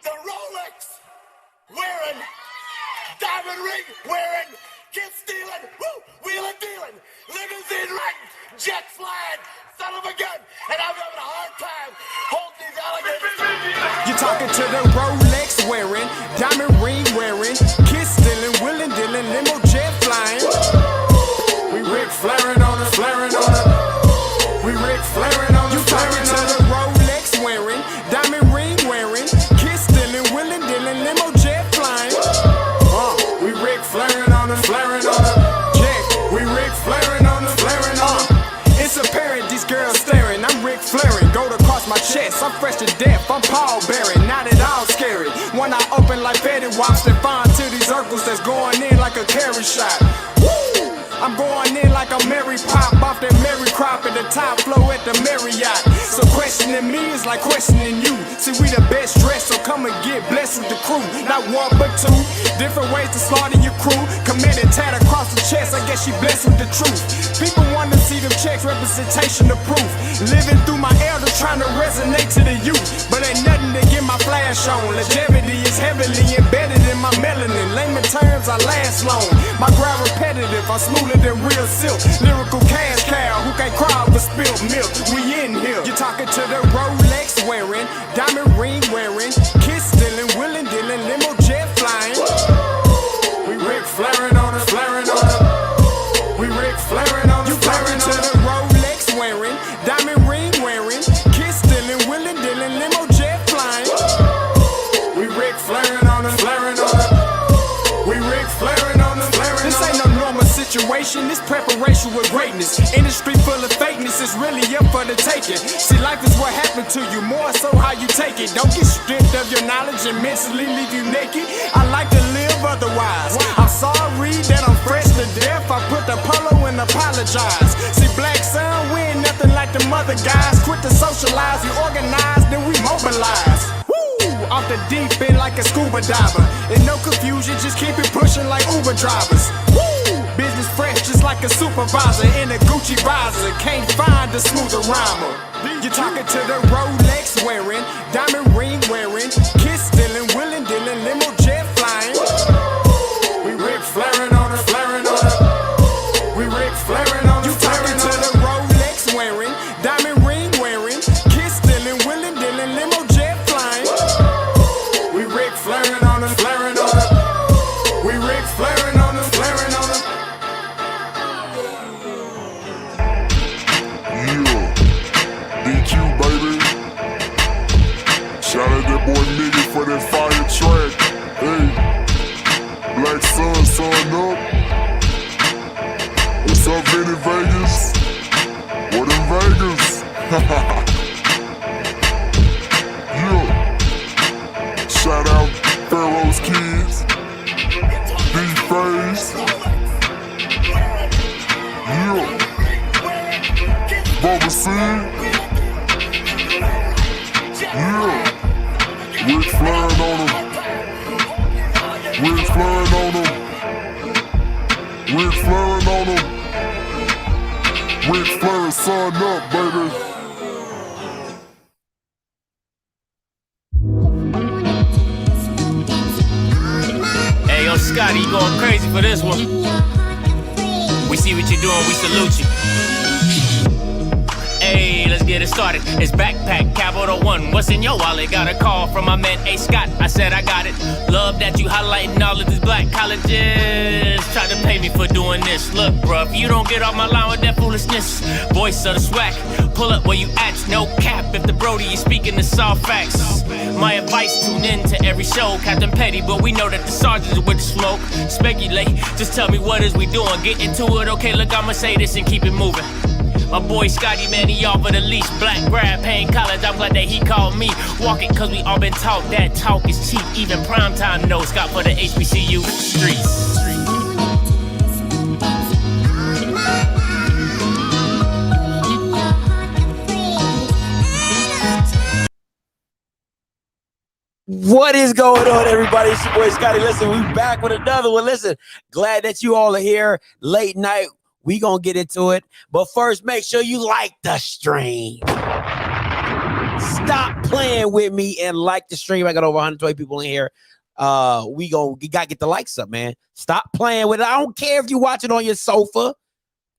the Rolex wearing, diamond ring wearing, kid stealing, wheeling dealing, limousine riding, jet flying, son of a gun, and I'm having a hard time holding these alligators. You're talking to the Rolex wearing, diamond ring wearing, kid stealing, wheeling dealing, limo jet flying. We Ric Flairing on us, flaring on us. We Ric Flairing on us. You talking to the Rolex wearing, diamond ring wearing, kid stealing, wheeling dealing, limo jet flying. We Ric Flairing on us, flaring on us. Yeah, we Ric Flairing on us, flaring on us. It's apparent these girls staring. I'm Ric Flairing, gold across my chest. I'm fresh to death, I'm Paul Bearing, not at all scary. One eye open like Betty Wops that find to these circles that's going in like a carry shot. Woo! I'm going in like a Mary Pop off that Mary Crop at the top flow at the Marriott. So questioning me is like questioning you. See, we the best dressed, so come and get blessed with the crew. Not one but two, different ways to slaughter your crew. Committed tat across the chest, I guess she blessed with the truth. People want to see them checks, representation of proof. Living through my elders, trying to resonate to the youth. But ain't nothing to get my flash on. Longevity is heavily embedded in my melanin. Layman terms, I last long. My grind repetitive, I'm smoother than real silk. Lyrical cash cow, who can't cry over spilled milk. We in here. You're talking to the Rolex wearing, diamond ring wearing, kiss stealing, wheeling dealing, limo jet flying. We Ric Flairing on us, flaring on us. We Ric Flairing on us, flaring on us. You talking to the Rolex wearing, diamond ring wearing, kiss stealing, wheeling dealing, limo jet flying. We Ric Flairing on us, flaring on us. We Ric Flairing on us, flaring on us. This ain't no normal situation, this preparation with greatness. Industry full of fakeness, it's really up for the taking. See, life is what happened to you, more so how you take it. Don't get stripped of your knowledge and mentally leave you naked. I like to live otherwise. I'm sorry that I'm fresh to death. I put the polo and apologize. See, black son, we ain't nothing like the mother guys. Quit to socialize, we organize, then we mobilize. Off the deep end like a scuba diver. And no confusion, just keep it pushing like Uber drivers. Woo! Business fresh just like a supervisor in a Gucci visor. Can't find a smoother rhymer. You're talking to the Rolex wearing, diamond ring wearing, kiss stealing, wheeling dealing, limo jet flying. We Ric Flairing on us, flaring on us. We Ric Flairing on us. You talking to the Rolex wearing, diamond ring wearing, kiss stealing, wheeling dealing, limo jet flying. We Ric Flairing on us, flaring on us. We Ric Flairing on us, flaring on us. Yeah, DQ baby. Shout out that boy Nigga for that fire track. Hey, Black Sun, sun up. What's up, Vinny Vegas? What in Vegas? Yeah. Shout out Pharaoh's Kids, D-Phase, yeah, Bubba C, yeah, Ric Flairing on them, Ric Flairing on them, Ric Flairing on them, Ric Flairing sun up, baby. Scotty, you going crazy for this one. We see what you're doing, we salute you. Hey, let's get it started. It's Backpack Capital One. What's in your wallet? Got a call from my man A. Scott. I said I got it. Love that you highlighting all of these black colleges. Try to pay me for doing this. Look, bruh, if you don't get off my line with that foolishness, voice of the SWAC, pull up where you at. No cap if the Brody is speaking the soft facts. My advice, tune in to every show. Captain Petty, but we know that the sergeants are with the smoke. Speculate, just tell me what is we doing. Get into it, okay, look, I'ma say this and keep it moving. My boy Scotty, man, he offered a leash. Black grad, paying college, I'm glad that he called me. Walking cause we all been taught that talk is cheap. Even primetime knows Scott for the HBCU streets. What is going on, everybody? It's your boy Scotty. Listen, we back with another one. Listen, glad that you all are here. Late night, we gonna get into it. But first, make sure you like the stream. Stop playing with me and like the stream. I got over 120 people in here. We gotta get the likes up, man. Stop playing with it. I don't care if you watch it on your sofa.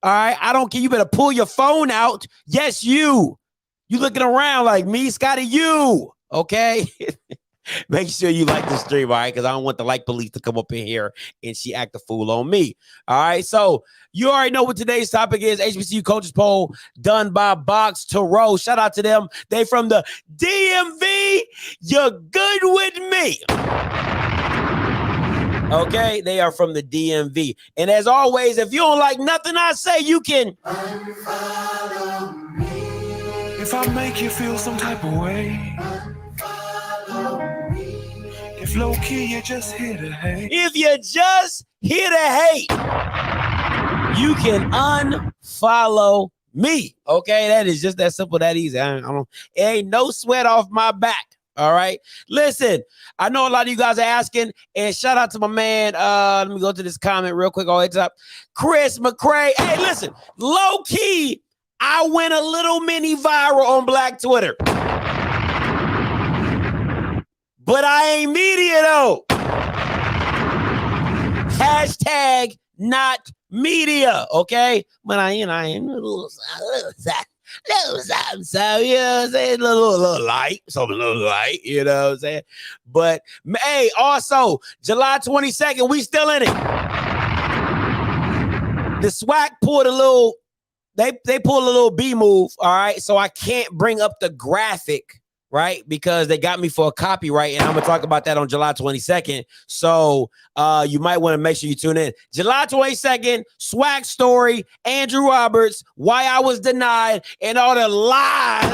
All right, I don't care. You better pull your phone out. Yes, you looking around like me, Scotty. You okay? Make sure you like the stream, all right? Because I don't want the like police to come up in here and she act a fool on me. All right, so you already know what today's topic is. HBCU coaches poll done by Box to Row. Shout out to them. They from the DMV. You're good with me. Okay, they are from the DMV. And as always, if you don't like nothing I say, you can unfollow me. If I make you feel some type of way, unfollow me. If low key you're just here to hate, if you're just here to hate, you can unfollow me. Okay, that is just that simple, that easy. I don't. It ain't no sweat off my back. All right. Listen, I know a lot of you guys are asking, and shout out to my man. Let me go to this comment real quick. Oh, it's up. Chris McCray. Hey, listen, low key, I went a little mini viral on Black Twitter. But I ain't media though. Hashtag not media. Okay. But I ain't a little something, so you know what I'm saying? A little light, something a little light, you know what I'm saying? But hey, also July 22nd, we still in it. The SWAC pulled a little, they pulled a little B move, all right. So I can't bring up the graphic, right? Because they got me for a copyright, and I'm gonna talk about that on July 22nd. So you might want to make sure you tune in. July 22nd, SWAC story, Andrew Roberts, why I was denied, and all the lies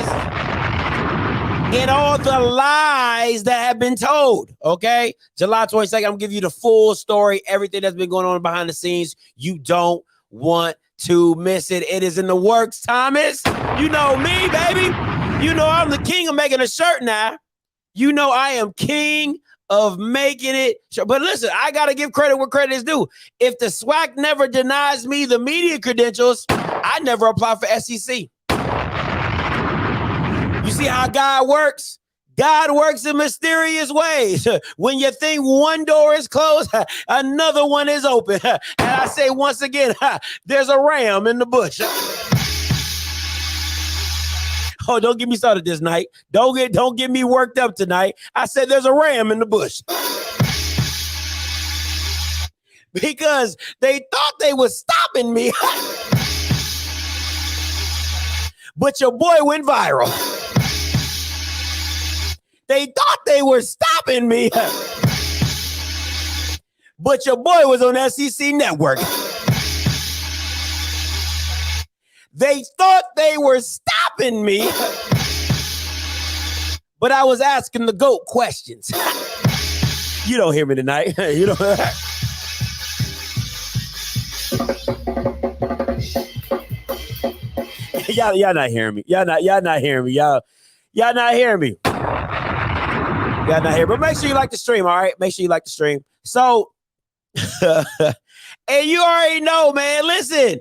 that have been told. Okay, July 22nd, I'm gonna give you the full story, everything that's been going on behind the scenes. You don't want to miss it. It is in the works, Thomas. You know me, baby. You know I'm the king of making a shirt now. You know I am king of making it. But listen, I got to give credit where credit is due. If the SWAC never denies me the media credentials, I never apply for SEC. You see how God works? God works in mysterious ways. When you think one door is closed, another one is open. And I say once again, there's a ram in the bush. Oh, don't get me started this night. Don't get me worked up tonight. I said there's a ram in the bush. Because they thought they were stopping me. But your boy went viral. They thought they were stopping me. But your boy was on SEC Network. They thought they were stopping me, but I was asking the GOAT questions. You don't hear me tonight. You don't. Y'all not hearing me. Y'all not hearing me. Y'all not hearing me. Y'all not here. But make sure you like the stream, all right? Make sure you like the stream. So, and you already know, man. Listen.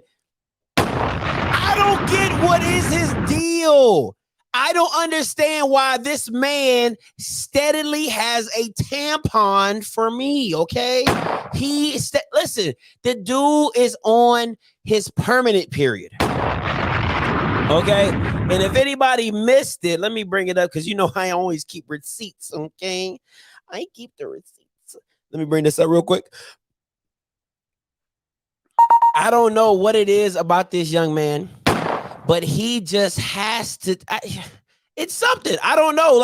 I don't get what is his deal. I don't understand why this man steadily has a tampon for me, okay? Listen, the dude is on his permanent period. Okay? And if anybody missed it, let me bring it up because you know I always keep receipts, okay? I keep the receipts. Let me bring this up real quick. I don't know what it is about this young man, but he just has to. It's something. I don't know.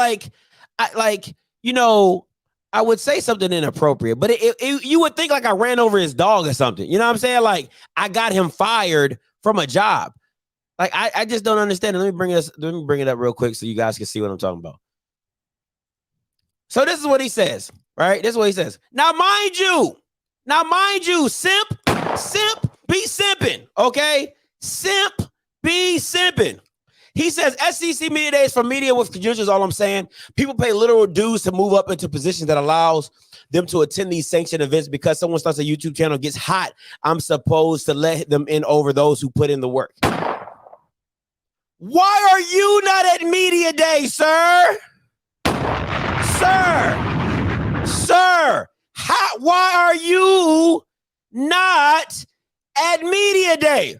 I would say something inappropriate, but you would think like I ran over his dog or something. You know what I'm saying? Like I got him fired from a job. Like I just don't understand it. Let me bring it up real quick so you guys can see what I'm talking about. So this is what he says, right? This is what he says. Now, mind you, simp, be simping, okay? Simp, be simping. He says SEC Media Days for media with credentials, all I'm saying. People pay literal dues to move up into positions that allows them to attend these sanctioned events. Because someone starts a YouTube channel, gets hot, I'm supposed to let them in over those who put in the work. Why are you not at media day, sir? Sir, why are you not at media day?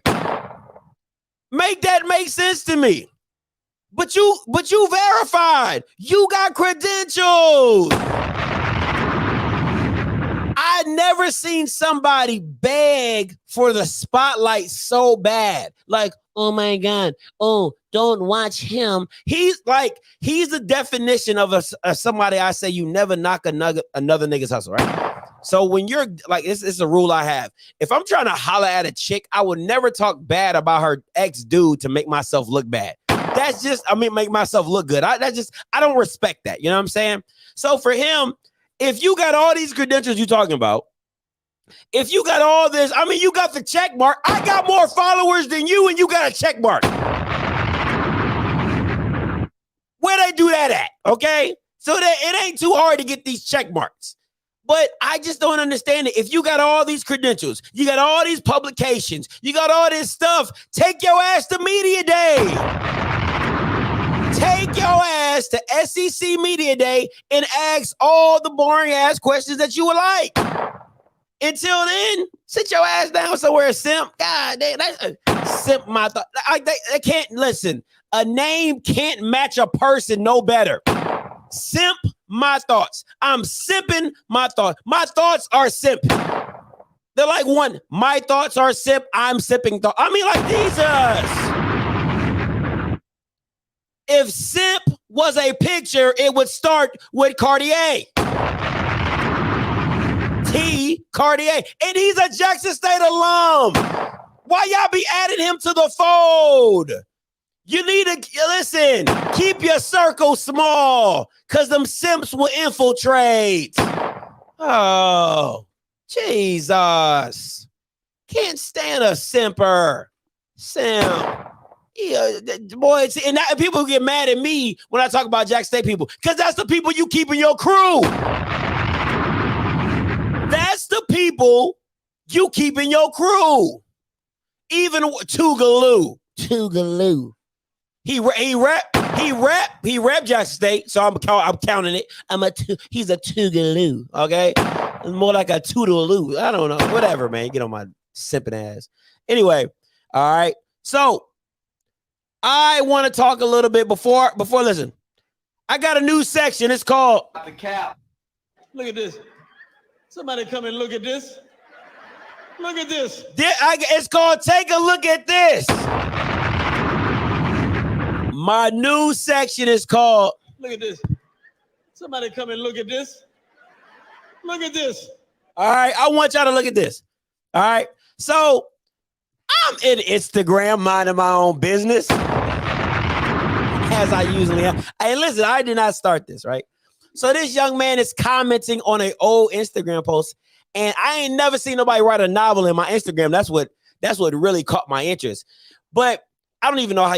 Make that make sense to me. But you verified. You got credentials. I never seen somebody beg for the spotlight so bad. Like, oh my God, oh, don't watch him. He's the definition of somebody I say you never knock another nigga's hustle, right? So when you're like, it's a rule I have. If I'm trying to holler at a chick, I would never talk bad about her ex-dude to make myself look bad. That's just, make myself look good. I don't respect that. You know what I'm saying? So for him, if you got all these credentials you're talking about, if you got all this, you got the check mark. I got more followers than you, and you got a check mark. Where they do that at? Okay, so that it ain't too hard to get these check marks. But I just don't understand it. If you got all these credentials, you got all these publications, you got all this stuff, take your ass to media day. Take your ass to SEC media day and ask all the boring ass questions that you would like. Until then, sit your ass down somewhere, simp. God damn, that's a simp. My thought. They can't listen. A name can't match a person no better. Simp my thoughts. I'm simping my thoughts. My thoughts are simp. They're like one. My thoughts are simp. I'm sipping thoughts. Like Jesus. If simp was a picture, it would start with Cartier. T. Cartier. And he's a Jackson State alum. Why y'all be adding him to the fold? You need to, listen, keep your circle small, because them simps will infiltrate. Oh, Jesus. Can't stand a simper. Simp. Yeah, boy, and people get mad at me when I talk about Jackson State people, because that's the people you keep in your crew. That's the people you keep in your crew. Even Tougaloo. He rep Jackson State, so I'm counting it. He's a Tougaloo, okay? More like a Toodaloo. I don't know. Whatever, man. Get on my simping ass. Anyway, all right. So I want to talk a little bit before listen. I got a new section. It's called The Cap. Look at this. Somebody come and look at this. Look at this. It's called Take a Look at This. My new section is called, look at this. Somebody come and look at this. Look at this. All right, I want y'all to look at this. All right, so I'm in Instagram minding my own business, as I usually am. Hey, listen, I did not start this, right? So this young man is commenting on an old Instagram post, and I ain't never seen nobody write a novel in my Instagram. That's what really caught my interest. But I don't even know how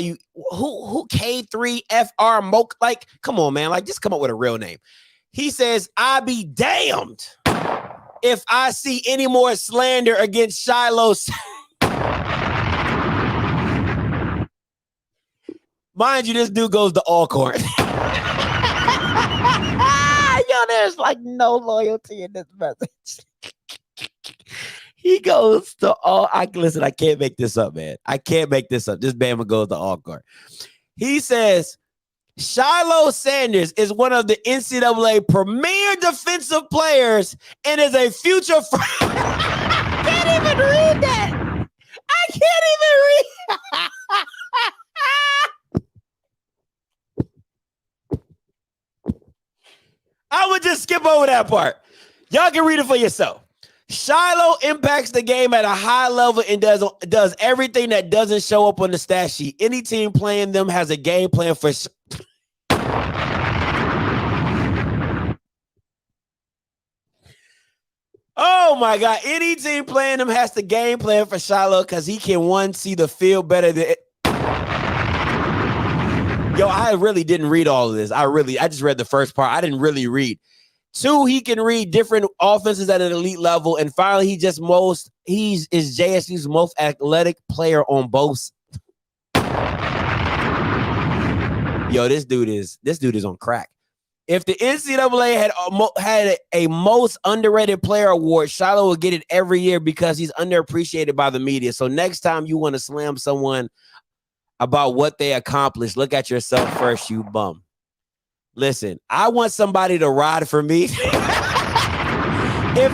who K3FR Moke, like, come on, man, like, just come up with a real name. He says, I be damned if I see any more slander against Shiloh. Mind you, this dude goes to Alcorn. Yo, there's like no loyalty in this message. He goes to all. Listen, I can't make this up, man. I can't make this up. This Bama goes to Alcorn. He says, Shiloh Sanders is one of the NCAA premier defensive players and is a future. I can't even read that. I can't even read. I would just skip over that part. Y'all can read it for yourself. Shiloh impacts the game at a high level and does everything that doesn't show up on the stat sheet. Any team playing them has a game plan for. Oh my God! Any team playing them has the game plan for Shiloh because he can see the field better than. Yo, I really didn't read all of this. I just read the first part. I didn't really read. 2, he can read different offenses at an elite level. And finally, he's JSU's most athletic player on both. Yo, this dude is on crack. If the NCAA had a most underrated player award, Shiloh would get it every year because he's underappreciated by the media. So next time you want to slam someone about what they accomplished, look at yourself first, you bum. Listen, I want somebody to ride for me. If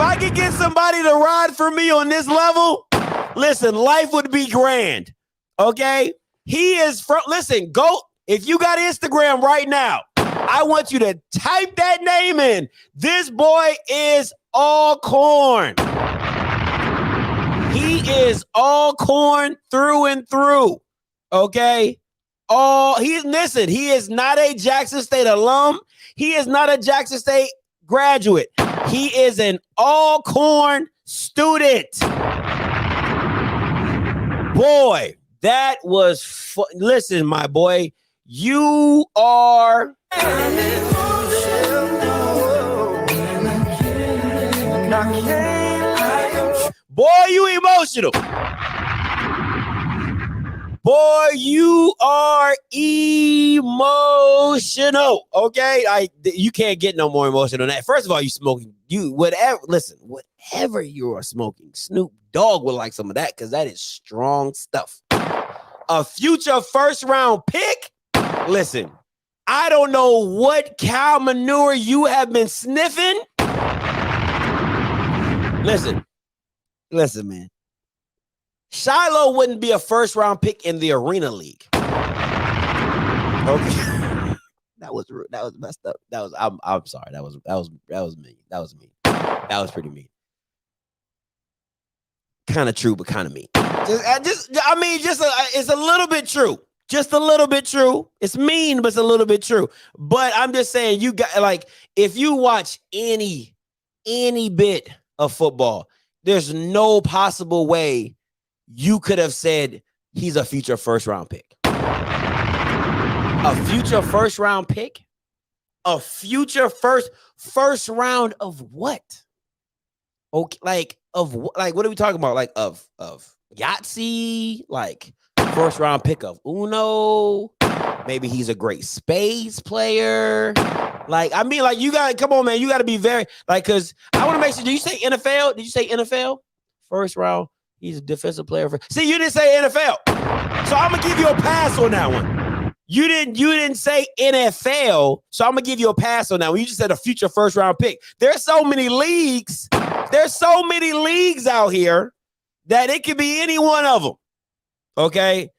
I could get somebody to ride for me on this level, listen, life would be grand. Okay? He is from, listen, go, if you got Instagram right now, I want you to type that name in. This boy is all corn. He is all corn through and through. Okay? He is not a Jackson State alum. He is not a Jackson State graduate. He is an all corn student. Boy, that was listen, my boy. You are boy, you emotional. Boy, you are emotional. Okay, you can't get no more emotional than that. First of all, you smoking. Whatever you are smoking, Snoop Dogg would like some of that because that is strong stuff. A future first round pick. Listen, I don't know what cow manure you have been sniffing. Listen, man. Shiloh wouldn't be a first round pick in the Arena League. Okay. That was rude. That was messed up. I'm sorry. That was mean. That was mean. That was pretty mean. Kind of true, but kind of mean. It's a little bit true. Just a little bit true. It's mean, but it's a little bit true. But I'm just saying, you got if you watch any bit of football, there's no possible way you could have said he's a future first round pick. A future first round pick? A future first round of what? Okay, what are we talking about? Like of Yahtzee, like first round pick of Uno. Maybe he's a great spades player. You gotta come on, man. You gotta be very because I want to make sure. Did you say NFL? Did you say NFL? First round. He's a defensive player. See, you didn't say NFL. So I'm gonna give you a pass on that one. You didn't say NFL, so I'm gonna give you a pass on that one. You just said a future first round pick. There's so many leagues. There's so many leagues out here that it could be any one of them. Okay.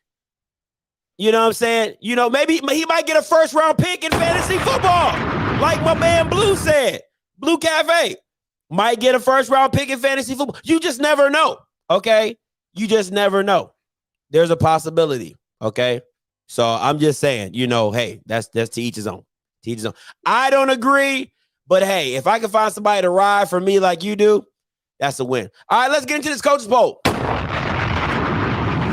You know what I'm saying? You know, maybe he might get a first round pick in fantasy football. Like my man Blue said. Blue Cafe might get a first round pick in fantasy football. You just never know. Okay. You just never know. There's a possibility. Okay. So I'm just saying, hey, that's to each his own. To each his own. I don't agree, but hey, if I can find somebody to ride for me like you do, that's a win. All right, let's get into this coach's poll.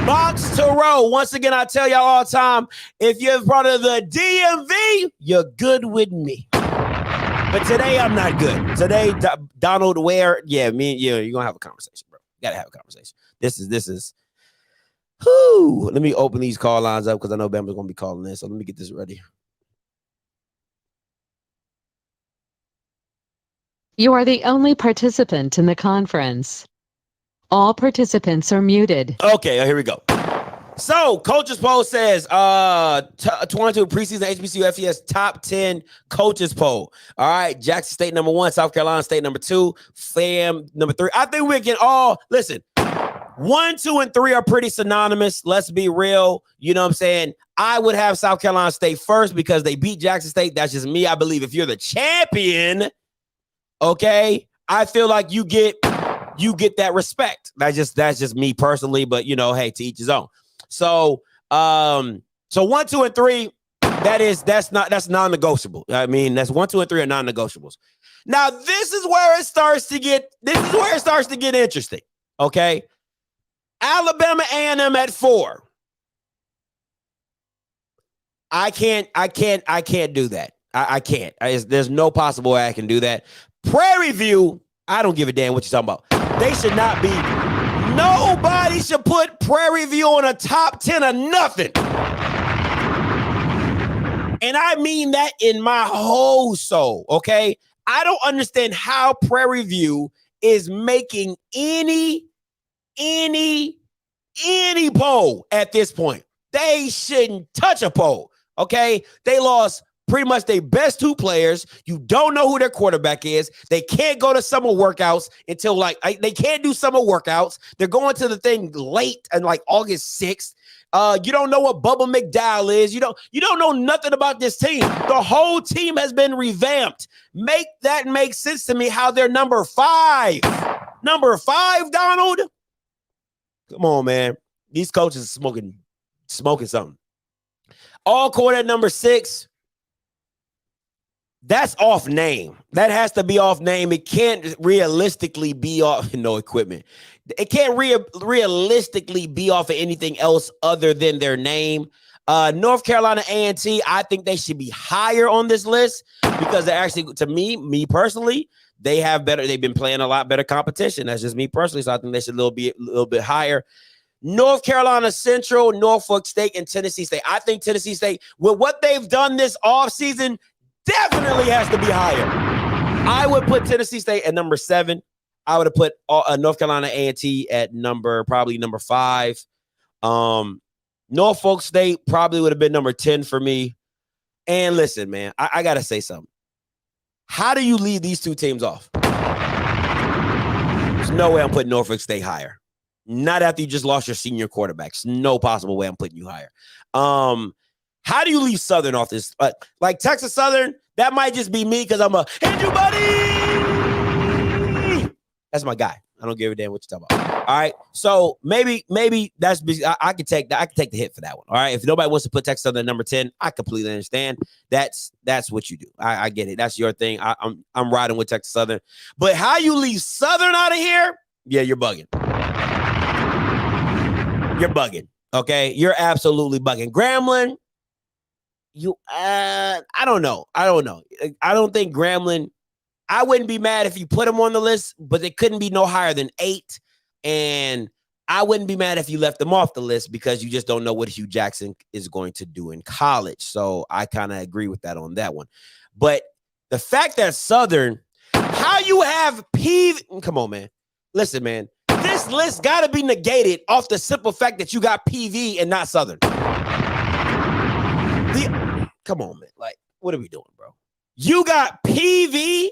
Box to row. Once again, I tell y'all all the time, if you're part of the DMV, you're good with me. But today, I'm not good. Today, Donald Ware, you're going to have a conversation, bro. You got to have a conversation. This is. Whoo, let me open these call lines up because I know Bama's going to be calling in. So let me get this ready. You are the only participant in the conference. All participants are muted. Okay, here we go. So, coaches poll says 22 preseason HBCU FES top 10 coaches poll. All right, Jackson State number 1, South Carolina State number 2, FAM number 3. I think we can all listen. 1, 2, and 3 are pretty synonymous. Let's be real. You know what I'm saying? I would have South Carolina State first because they beat Jackson State. That's just me. I believe if you're the champion, okay, I feel like you get that respect. That's just me personally. But hey, to each his own. So 1, 2, and 3. That's non-negotiable. I mean, that's 1, 2, and 3 are non-negotiables. Now this is where it starts to get interesting. Okay. Alabama A&M at 4. I can't do that. I can't. There's no possible way I can do that. Prairie View, I don't give a damn what you're talking about. They should not be. Nobody should put Prairie View on a top 10 of nothing. And I mean that in my whole soul, okay? I don't understand how Prairie View is making any poll at this point. They shouldn't touch a poll, okay? They lost pretty much their best 2 players. You don't know who their quarterback is. They can't go to summer workouts until they can't do summer workouts. They're going to the thing late and like August 6th. You don't know what Bubba McDowell is. You don't know nothing about this team. The whole team has been revamped. Make that make sense to me how they're number 5. Number 5, Donald? Come on, man. These coaches are smoking something. All court at number 6. That's off name. That has to be off name. It can't realistically be off no equipment. It can't realistically be off of anything else other than their name. North Carolina A&T, I think they should be higher on this list because they're actually, to me personally, they've been playing a lot better competition. That's just me personally. So I think they should be a little bit higher. North Carolina Central, Norfolk State, and Tennessee State. I think Tennessee State, with what they've done this offseason, definitely has to be higher. I would put Tennessee State at number 7. I would have put North Carolina A&T at probably number 5. Norfolk State probably would have been number 10 for me. And listen, man, I got to say something. How do you leave these 2 teams off? There's no way I'm putting Norfolk State higher. Not after you just lost your senior quarterbacks. No possible way I'm putting you higher. How do you leave Southern off this? Like Texas Southern, that might just be me because I'm Andrew buddy. That's my guy. I don't give a damn what you're talking about. All right. So maybe that's I could take that. I could take the hit for that one. All right. If nobody wants to put Texas Southern at number 10, I completely understand. That's what you do. I get it. That's your thing. I'm riding with Texas Southern. But how you leave Southern out of here? Yeah, you're bugging. You're bugging. Okay. You're absolutely bugging. Grambling. I don't know. I don't think Grambling. I wouldn't be mad if you put them on the list, but it couldn't be no higher than 8. And I wouldn't be mad if you left them off the list because you just don't know what Hugh Jackson is going to do in college. So I kind of agree with that on that one. But the fact that Southern, how you have come on, man. Listen, man, this list got to be negated off the simple fact that you got PV and not Southern. Come on, man. Like, what are we doing, bro? You got PV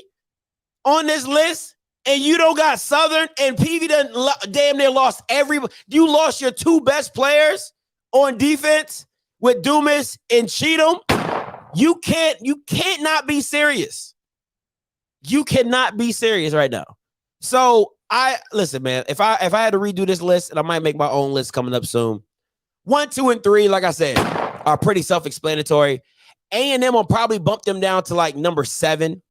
on this list, and you don't got Southern, and PV done damn near lost you lost your 2 best players on defense with Dumas and Cheatham. You can't not be serious. You cannot be serious right now. So listen, man, if I had to redo this list, and I might make my own list coming up soon. 1, 2, and 3, like I said, are pretty self-explanatory. A&M will probably bump them down to like number 7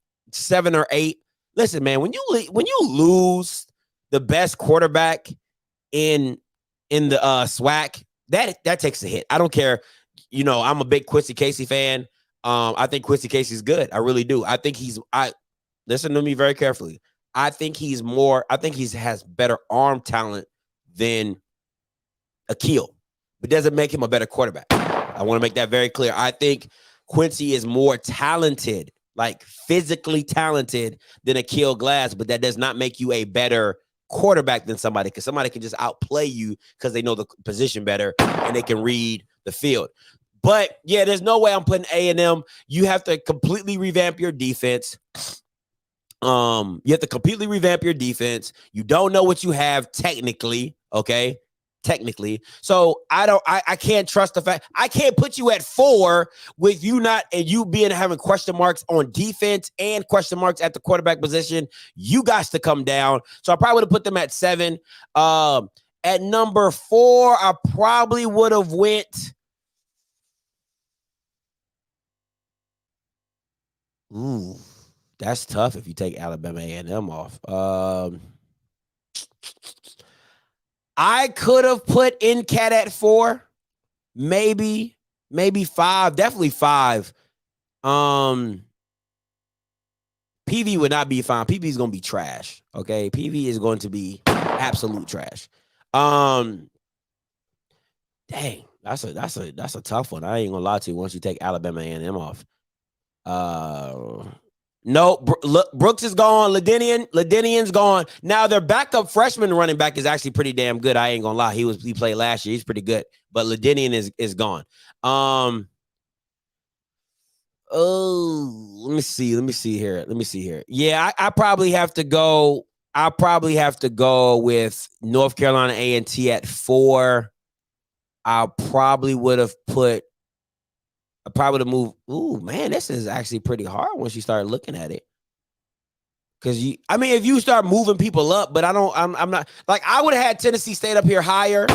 or 8. Listen, man, when you lose the best quarterback in the SWAC, that takes a hit. I don't care. I'm a big Quincy Casey fan. I think Quincy Casey's good. I really do. I think listen to me very carefully. I think he has better arm talent than Akil, but doesn't make him a better quarterback. I want to make that very clear. I think Quincy is more talented, like physically talented than Akil Glass, but that does not make you a better quarterback than somebody, because somebody can just outplay you because they know the position better and they can read the field. But yeah, there's no way I'm putting A&M. You have to completely revamp your defense. You have to completely revamp your defense. You don't know what you have technically, okay? Technically. So I can't trust the fact I can't put you at 4 with you having question marks on defense and question marks at the quarterback position. You guys to come down. So I probably would have put them at 7. At number 4, I probably would have went. Ooh, that's tough if you take Alabama A&M off. I could have put NCAT at 4, maybe 5, definitely 5. PV would not be fine. PV is going to be trash. Okay. PV is going to be absolute trash. Dang, That's a tough one. I ain't gonna lie to you. Once you take Alabama A&M off, no, Brooks is gone. Ladinian's gone. Now their backup freshman running back is actually pretty damn good. I ain't gonna lie. He played last year. He's pretty good. But Ladinian is gone. Oh, let me see here. Yeah, I probably have to go. I probably have to go with North Carolina A&T at 4. I probably would have moved. Ooh, man, this is actually pretty hard once you start looking at it. Because if you start moving people up, but I'm not like I would have had Tennessee State up here higher.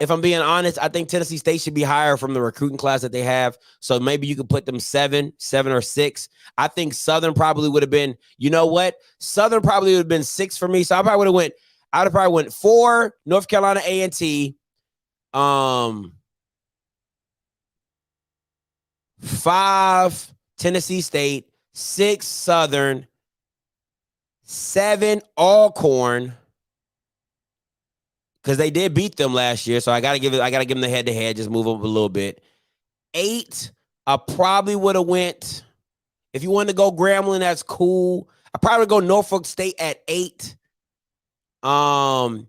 If I'm being honest, I think Tennessee State should be higher from the recruiting class that they have. So maybe you could put them 7 or 6. I think Southern probably would have been, you know what? Southern probably would have been 6 for me. So I would have probably went 4 North Carolina A&T. 5 Tennessee State, 6 Southern, 7 Alcorn, because they did beat them last year. So I gotta give them the head-to-head, just move up a little bit. 8, I probably would have went. If you wanted to go Grambling, that's cool. I probably would go Norfolk State at 8. 9,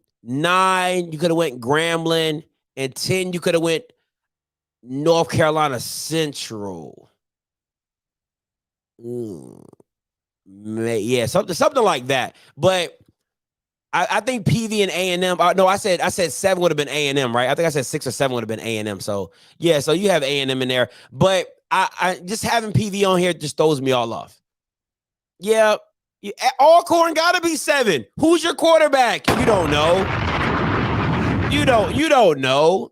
you could have went Grambling, and 10, you could have went North Carolina Central. Yeah, something like that. But I think PV and A&M. No, I said 7 would have been A&M, right? I think I said 6 or 7 would have been A&M. So yeah, so you have A&M in there. But I just having PV on here just throws me all off. Yeah, Alcorn gotta be 7. Who's your quarterback? You don't know. You don't know.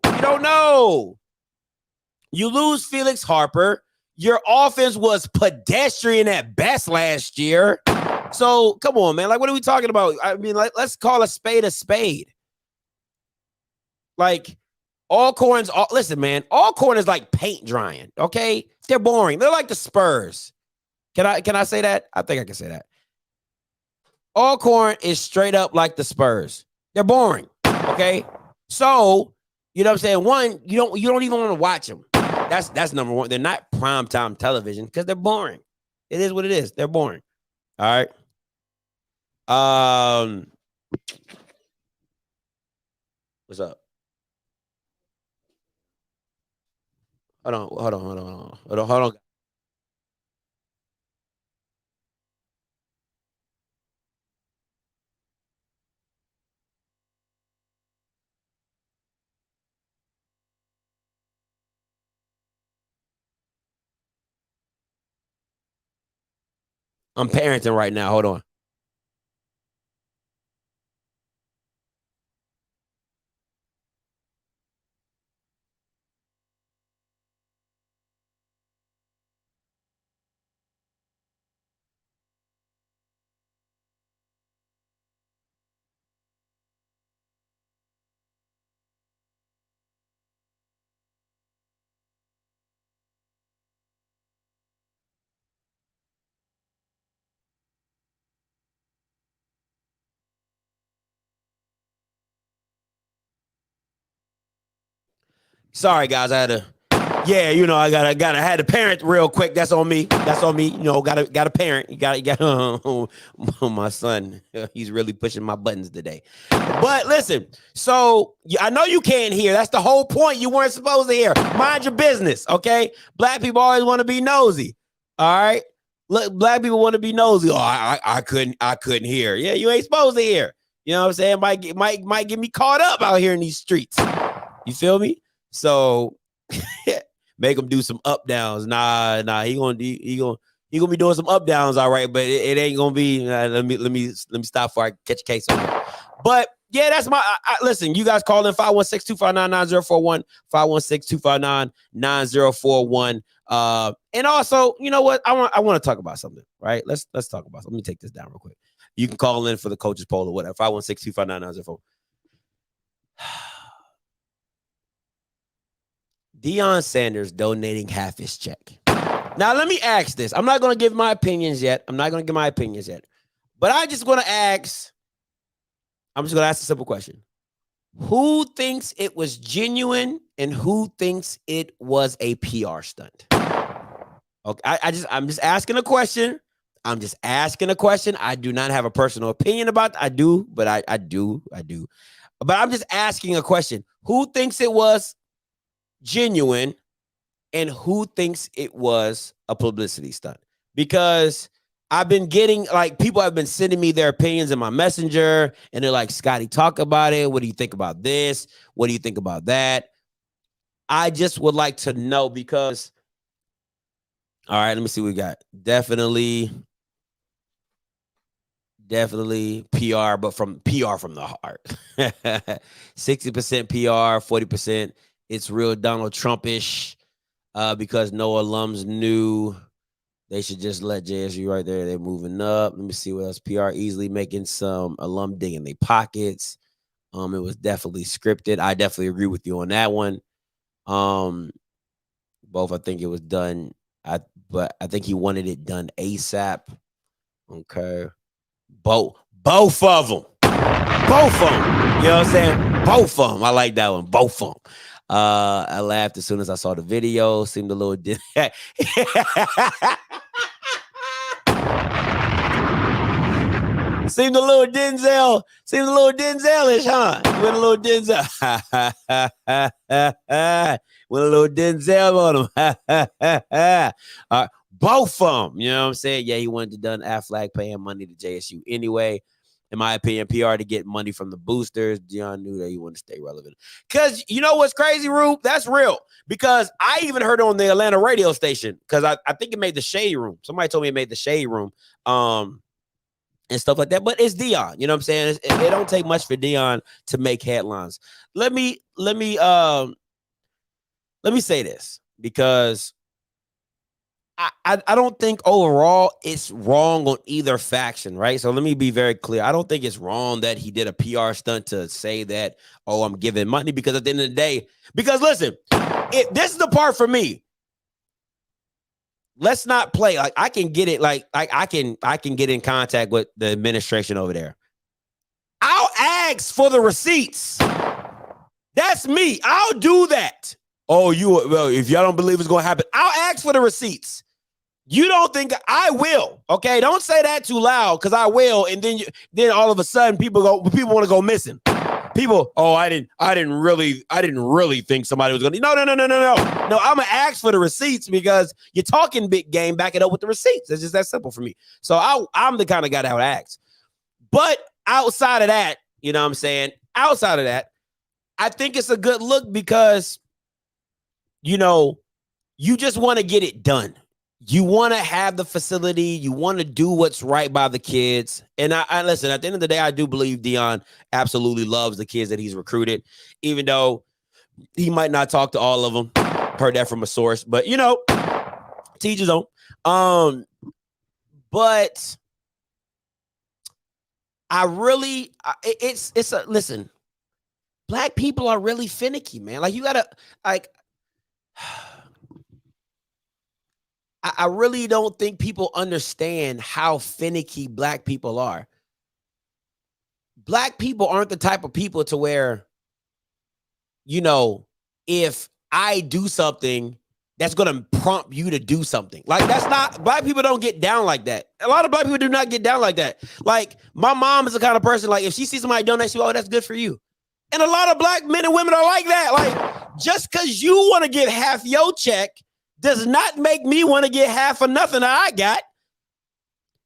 You lose Felix Harper. Your offense was pedestrian at best last year. So come on, man. Like, what are we talking about? I mean, like, let's call a spade a spade. Like, listen, man. Alcorn is like paint drying. Okay, they're boring. They're like the Spurs. Can I say that? I think I can say that. Alcorn is straight up like the Spurs. They're boring. Okay, so you know what I'm saying. One, you don't even want to watch them. That's number one. They're not primetime television because they're boring. It is what it is. They're boring. All right. What's up? Hold on. I'm parenting right now. Hold on. Sorry, guys. I had to. Yeah, you know, I had to parent real quick. That's on me. You know, got a parent. You got. Oh, my son, he's really pushing my buttons today. But listen, so I know you can't hear. That's the whole point. You weren't supposed to hear. Mind your business, okay? Black people always want to be nosy. All right, look, black people want to be nosy. Oh, I couldn't hear. Yeah, you ain't supposed to hear. You know what I'm saying? Might get me caught up out here in these streets. You feel me? So make him do some up downs. Nah, he gonna be doing some up downs, all right. But it ain't gonna be. Let me stop before I catch a case on it. But yeah, that's my. Listen, you guys call in 516-259-9041, 516-259-9041. And also, you know what? I want to talk about something, right? Let's talk about something. Let me take this down real quick. You can call in for the coaches poll or whatever. 516-259-9041. Deion Sanders donating half his check. Now, let me ask this. I'm not going to give my opinions yet. But I just want to ask, I'm just going to ask a simple question. Who thinks it was genuine and who thinks it was a PR stunt? Okay, I'm just asking a question. I'm just asking a question. I do not have a personal opinion about it. I do. But I'm just asking a question. Who thinks it was genuine and who thinks it was a publicity stunt? Because I've been getting, like, people have been sending me their opinions in my messenger, and they're like, Scotty, talk about it. What do you think about this? What do you think about that? I just would like to know because, all right, let me see what we got. Definitely PR, but from the heart. 60% PR, 40% it's real Donald Trump-ish, because no alums knew. They should just let JSU right there. They're moving up. Let me see what else. PR easily making some alum dig in their pockets. It was definitely scripted. I definitely agree with you on that one. Both, I think it was done. But I think he wanted it done ASAP. Okay. Both of them. Both of them. You know what I'm saying? Both of them. I like that one. Both of them. I laughed as soon as I saw the video. Seemed a little Seemed a little Denzel-ish, huh? Went a little Denzel. Went a little Denzel on him. Both of them, you know what I'm saying? Yeah, he wanted to done Aflac paying money to JSU anyway. In my opinion, PR to get money from the boosters. Deion knew that he wanted to stay relevant. Because you know what's crazy, Rube? That's real. Because I even heard on the Atlanta radio station, because I think it made the Shade Room. Somebody told me it made the Shade Room. And stuff like that. But it's Deion. You know what I'm saying? It don't take much for Deion to make headlines. Let me say this, because I don't think overall it's wrong on either faction, right? So let me be very clear. I don't think it's wrong that he did a PR stunt to say that, oh, I'm giving money, because at the end of the day, because listen, this is the part for me. Let's not play. Like, I can get it. Like I can get in contact with the administration over there. I'll ask for the receipts. That's me. I'll do that. Oh, well, if y'all don't believe it's going to happen, I'll ask for the receipts. You don't think I will? Okay, don't say that too loud, because I will. And then all of a sudden people want to go missing. People, oh, I didn't really think somebody was gonna. No. I'm gonna ask for the receipts, because you're talking big game. Back it up with the receipts. It's just that simple for me. So I'm the kind of guy that would ask. But outside of that, you know what I'm saying? Outside of that, I think it's a good look, because, you know, you just want to get it done. You want to have the facility. You want to do what's right by the kids. And I listen, at the end of the day, I do believe Deion absolutely loves the kids that he's recruited, even though he might not talk to all of them. Heard that from a source, but, you know, teach his own. But listen, black people are really finicky, man. Like, you gotta, like, I really don't think people understand how finicky black people are. Black people aren't the type of people to where, you know, if I do something, that's going to prompt you to do something. Like, that's not, black people don't get down like that. A lot of black people do not get down like that. Like, my mom is the kind of person, like, if she sees somebody donate, she, oh, that's good for you. And a lot of black men and women are like that. Like, just because you want to get half your check does not make me want to get half of nothing that I got.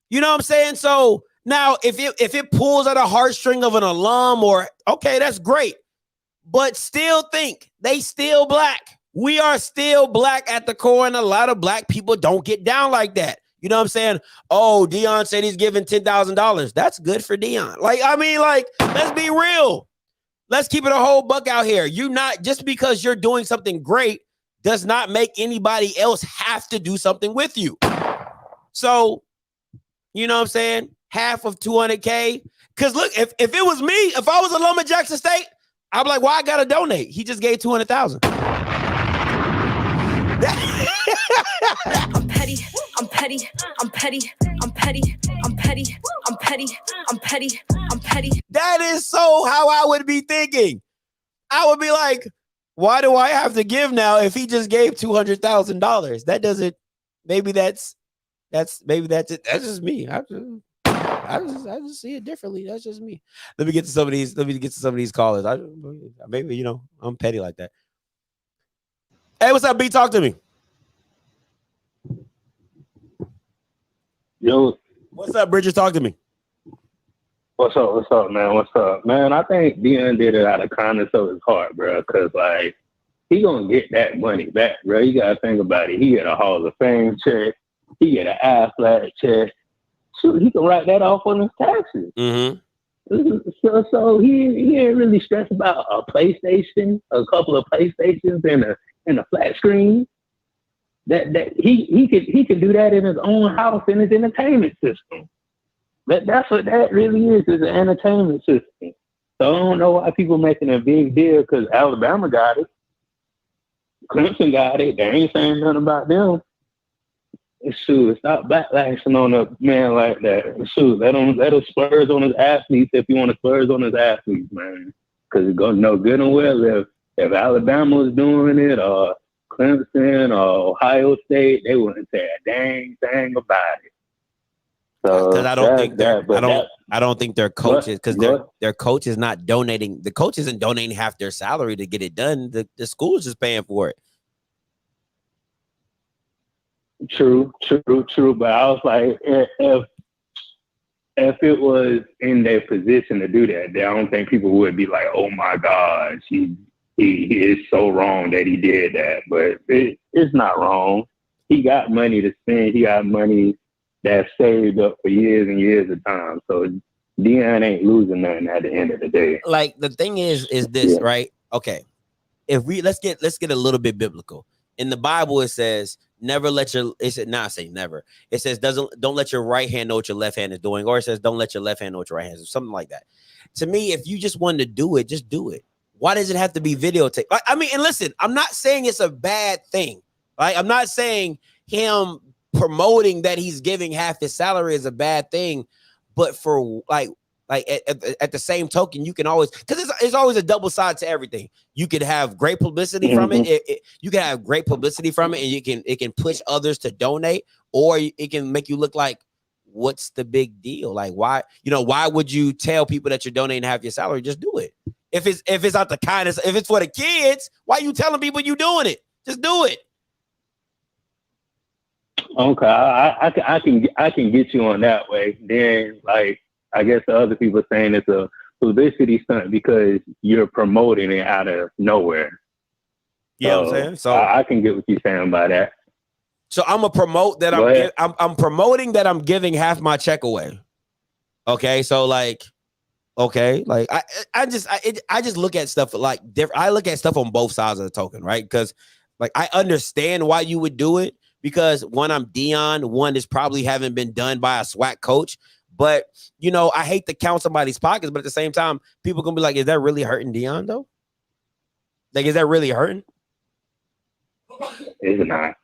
You know what I'm saying? So now if it pulls at a heartstring of an alum, or, okay, that's great. But still think, they still black. We are still black at the core, and a lot of black people don't get down like that. You know what I'm saying? Oh, Deion said he's giving $10,000. That's good for Deion. Like, I mean, like, let's be real. Let's keep it a whole buck out here. You're not, just because you're doing something great does not make anybody else have to do something with you. So, you know what I'm saying? Half of $200K. Because look, if it was me, if I was a alum at Jackson State, I'd be like, well, I got to donate. He just gave $200,000. I'm petty. I'm petty. I'm petty. I'm petty. I'm petty. I'm petty. I'm petty. I'm petty. That is so how I would be thinking. I would be like, Why do I have to give now if he just gave $200,000? That doesn't. Maybe that's maybe that's it. That's just me. I just see it differently. That's just me. Let me get to some of these. Let me get to some of these callers. Maybe I'm petty like that. Hey, what's up, B? Talk to me. Yo, What's up, Bridges? Talk to me. what's up, man? What's up, man? I think Deion did it out of kindness of his heart, bro. Cause like he gonna get that money back, bro. You gotta think about it. He get a Hall of Fame check. He get an AFLAC check. Shoot, he can write that off on his taxes. Mm-hmm. So he ain't really stressed about a PlayStation, a couple of PlayStations, and a flat screen. That he could do that in his own house in his entertainment system. That's what that really is an entertainment system. So I don't know why people making a big deal because Alabama got it, Clemson got it. They ain't saying nothing about them. Shoot, stop backlashing on a man like that. Shoot, let him splurge on his athletes if you want to splurge on his athletes, man. Because it's gonna know good and well if Alabama was doing it or Clemson or Ohio State, they wouldn't say a dang thing about it. So Because I don't think their coaches, because their coach is not donating. The coach isn't donating half their salary to get it done. The school is just paying for it. True. But I was like, if it was in their position to do that, I don't think people would be like, "Oh my gosh, he is so wrong that he did that." But it's not wrong. He got money to spend. He got money that's saved up for years and years of time. So Deion ain't losing nothing at the end of the day. Like the thing is this, right? Okay, if let's get a little bit biblical. In the Bible, it says, never let your, it said not say never. It says don't let your right hand know what your left hand is doing, or it says don't let your left hand know what your right hand is, something like that. To me, if you just wanted to do it, just do it. Why does it have to be videotaped? I mean, and listen, I'm not saying it's a bad thing. Right? I'm not saying him promoting that he's giving half his salary is a bad thing, but for like at the same token, you can always, because it's always a double side to everything. You could have great publicity from it. You can have great publicity from it, and it can push others to donate, or it can make you look like, what's the big deal? Like, why would you tell people that you're donating half your salary? Just do it. If it's out the kindness, if it's for the kids, why are you telling people you doing it? Just do it. Okay, I can get you on that way. Then, like, I guess the other people saying it's a publicity stunt because you're promoting it out of nowhere. You know what I'm saying? So I can get what you're saying by that. So I'm gonna promote that I'm promoting that I'm giving half my check away. Okay, so like, okay, like I just look at stuff like different. I look at stuff on both sides of the token, right? Because like I understand why you would do it. Because one, I'm Deion. One, this probably haven't been done by a SWAC coach. But, I hate to count somebody's pockets. But at the same time, people going to be like, is that really hurting Deion, though? Like, is that really hurting? It's not.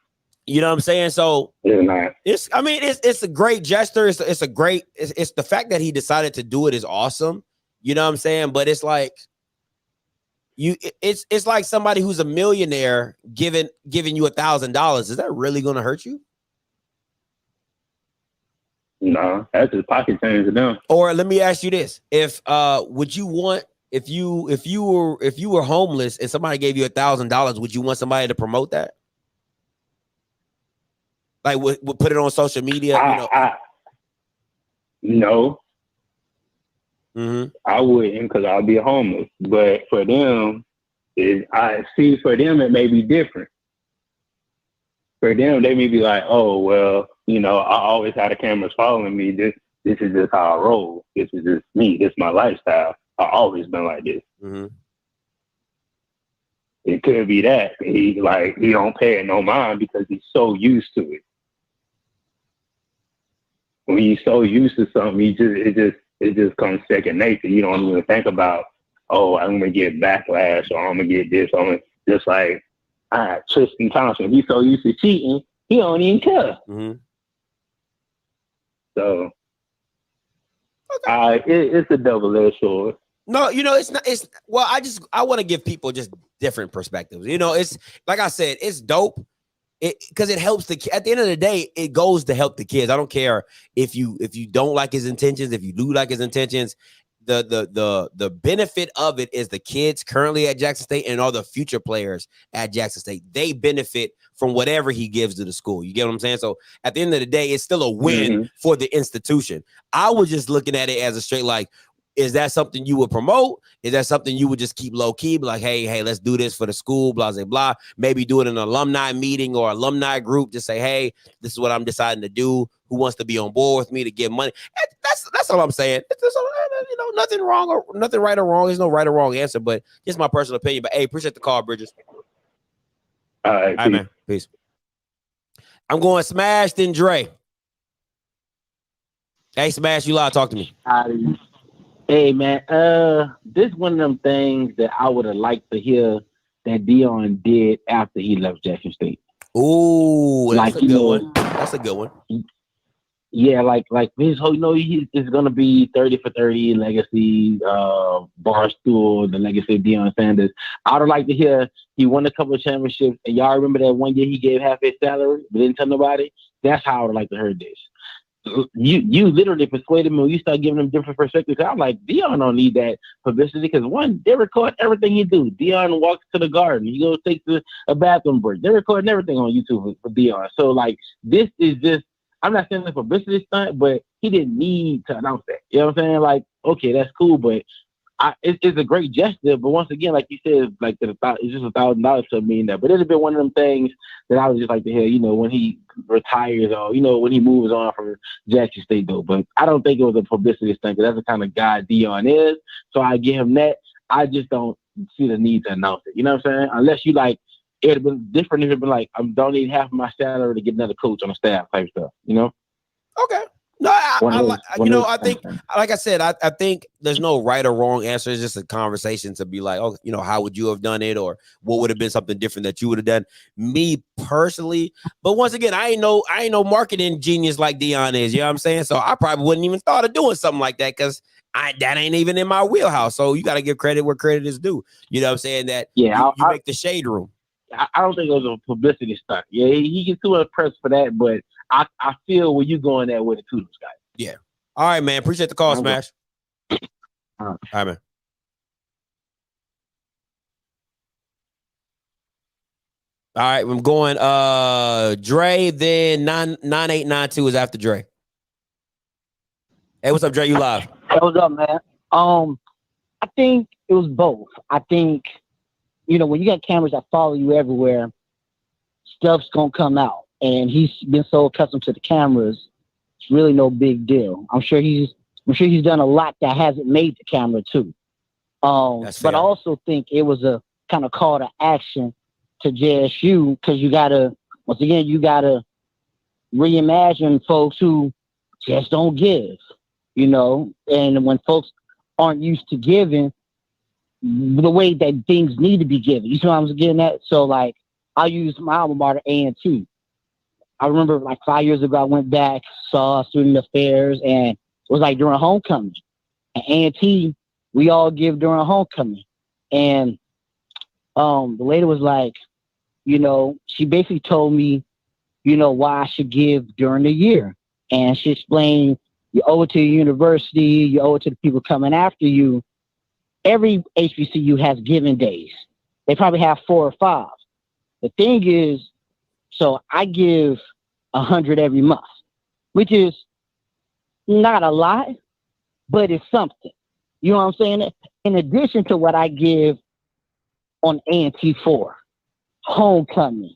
You know what I'm saying? So it's not. It's a great gesture. It's the fact that he decided to do it is awesome. You know what I'm saying? But it's like, it's like somebody who's a millionaire giving you $1,000. Is that really going to hurt you? No, that's just pocket change to them. Or let me ask you this: would you want if you were homeless and somebody gave you $1,000, would you want somebody to promote that? Like would put it on social media? No. Mm-hmm. I wouldn't, because I'll be homeless. But for them, for them it may be different. For them, they may be like, oh, well, I always had the cameras following me. This is just how I roll. This is just me. This is my lifestyle. I've always been like this. Mm-hmm. It could be that he don't pay it no mind because he's so used to it. When you're so used to something, it just comes second nature. You don't even think about, oh, I'm gonna get backlash or I'm gonna get this. Just like Tristan Thompson. He's so used to cheating, he don't even care. Mm-hmm. So it's a double-edged sword. No, it's not. It's well, I want to give people just different perspectives. It's like I said, it's dope. Because it helps at the end of the day, it goes to help the kids. I don't care if you don't like his intentions, if you do like his intentions. The benefit of it is the kids currently at Jackson State and all the future players at Jackson State. They benefit from whatever he gives to the school. You get what I'm saying? So at the end of the day, it's still a win for the institution. I was just looking at it as a straight like, is that something you would promote? Is that something you would just keep low key? Like, hey, let's do this for the school, blah, blah, blah. Maybe do it in an alumni meeting or alumni group. Just say, hey, this is what I'm deciding to do. Who wants to be on board with me to get money? That's all I'm saying. Nothing wrong or nothing right or wrong. There's no right or wrong answer, but just my personal opinion. But hey, appreciate the call, Bridges. All right, man. Peace. I'm going Smash, then Dre. Hey, Smash, you live. Talk to me. Hey man, this one of them things that I would have liked to hear that Deion did after he left Jackson State. Ooh, that's a good one. That's a good one. Yeah, like his whole, he's gonna be 30 for 30 legacy, Barstool, the legacy of Deion Sanders. I would like to hear he won a couple of championships, and y'all remember that one year he gave half his salary but didn't tell nobody. That's how I would like to hear this. You literally persuaded me when you start giving them different perspectives. I'm like, Deion don't need that publicity because one, they record everything he do. Deion walks to the garden. He goes takes a bathroom break. They're recording everything on YouTube for Deion. So like, this is just, I'm not saying it's a publicity stunt, but he didn't need to announce that. You know what I'm saying? Like, okay, that's cool, but it's a great gesture. But once again, like you said, like it's just $1,000 to me in there. But it'd have been one of them things that I would just like to hear, when he retires or, when he moves on from Jackson State, though. But I don't think it was a publicity stunt because that's the kind of guy Deion is. So I give him that. I just don't see the need to announce it. You know what I'm saying? Unless you like, it would have been different if it had been like, I don't need half of my salary to get another coach on the staff type stuff, Okay. No, I think, like I said, I think there's no right or wrong answer. It's just a conversation to be like, how would you have done it? Or what would have been something different that you would have done? Me personally. But once again, I ain't no marketing genius like Deion is. You know what I'm saying? So I probably wouldn't even thought of doing something like that because that ain't even in my wheelhouse. So you got to give credit where credit is due. You know what I'm saying? That you make the shade room. I don't think it was a publicity stunt. Yeah, he gets too much press for that, but I feel where you going there with it too, Scott. Yeah. All right, man. Appreciate the call, Smash. All right, man. All right, I'm going Dre, then 9892 is after Dre. Hey, what's up, Dre? You live. Hey, what's up, man? I think it was both. I think, when you got cameras that follow you everywhere, stuff's gonna come out. And he's been so accustomed to the cameras, it's really no big deal. I'm sure he's done a lot that hasn't made the camera too. But I also think it was a kind of call to action to JSU because you gotta reimagine folks who just don't give, and when folks aren't used to giving the way that things need to be given. You see what I'm getting at? So like I use my alma mater A&T. I remember like 5 years ago, I went back, saw student affairs, and it was like during homecoming. And A&T, we all give during homecoming. And the lady was like, she basically told me, why I should give during the year. And she explained, you owe it to the university, you owe it to the people coming after you. Every HBCU has giving days. They probably have 4 or 5. The thing is, so I give 100 every month, which is not a lot, but it's something. You know what I'm saying? In addition to what I give on A&T 4, homecoming,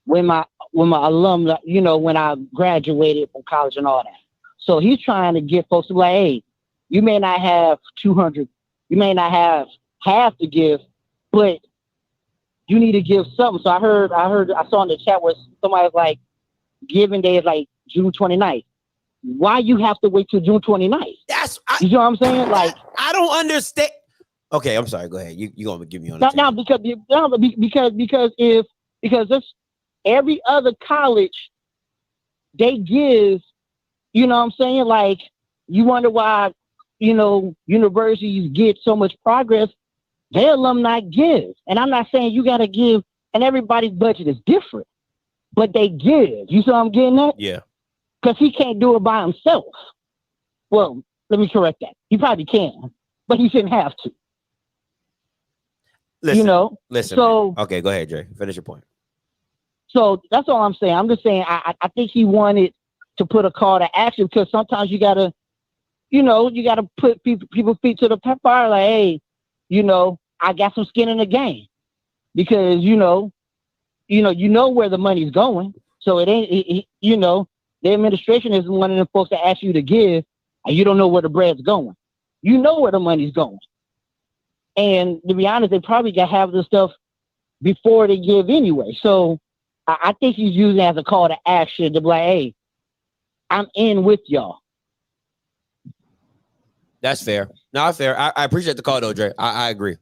when my alumni, when I graduated from college and all that. So he's trying to get folks to be like, hey, you may not have 200, you may not have half to give, but you need to give something. So I saw in the chat where somebody was like, giving day is like June 29th. Why you have to wait till June 29th? You know what I'm saying? Like, I don't understand. Okay, I'm sorry. Go ahead. You gonna give me on now because this every other college they give. You know what I'm saying? Like, you wonder why universities get so much progress, their alumni give. And I'm not saying you got to give, and everybody's budget is different, but they give. You see what I'm getting at? Yeah. Because he can't do it by himself. Well, let me correct that. He probably can, but he shouldn't have to. Listen, listen. So Man. Okay, go ahead, Jay. Finish your point. So that's all I'm saying. I'm just saying I think he wanted to put a call to action, because sometimes you gotta put people's feet to the fire. Like, hey, I got some skin in the game, because you know where the money's going. So it ain't the administration is one of the folks that ask you to give, and you don't know where the bread's going. You know where the money's going. And to be honest, they probably got to have the stuff before they give anyway. So I think he's using it as a call to action to be like, hey, I'm in with y'all. That's fair. No, fair. I appreciate the call, though, Dre. I agree.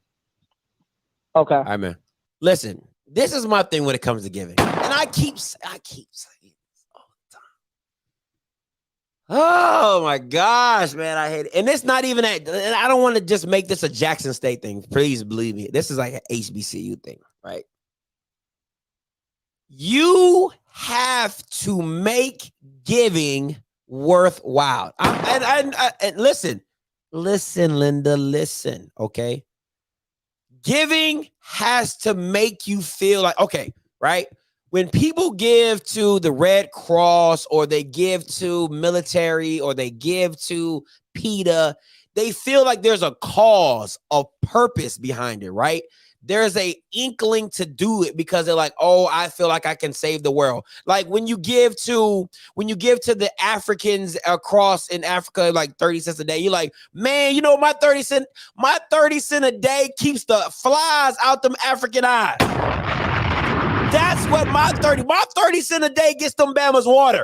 Okay. All right, man. Listen, this is my thing when it comes to giving. And I keep saying this all the time. Oh, my gosh, man. I hate it. And it's not even that. And I don't want to just make this a Jackson State thing. Please believe me. This is like an HBCU thing, right? You have to make giving worthwhile. And listen, Linda, listen, okay? Giving has to make you feel like, okay, right? When people give to the Red Cross, or they give to military, or they give to PETA, they feel like there's a cause, a purpose behind it, right? There's a inkling to do it because they're like, oh, I feel like I can save the world. Like when you give to the Africans across in Africa, like 30 cents a day, you're like, man, my 30 cent a day keeps the flies out them African eyes. That's what my 30 cent a day gets them Bama's water.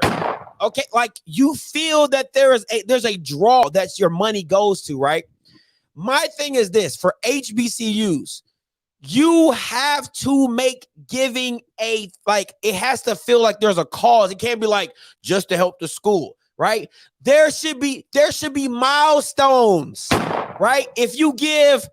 Okay, like you feel that there's a draw that your money goes to, right? My thing is this, for HBCUs, you have to make giving it has to feel like there's a cause. It can't be like just to help the school, right? There should be milestones, right? If you give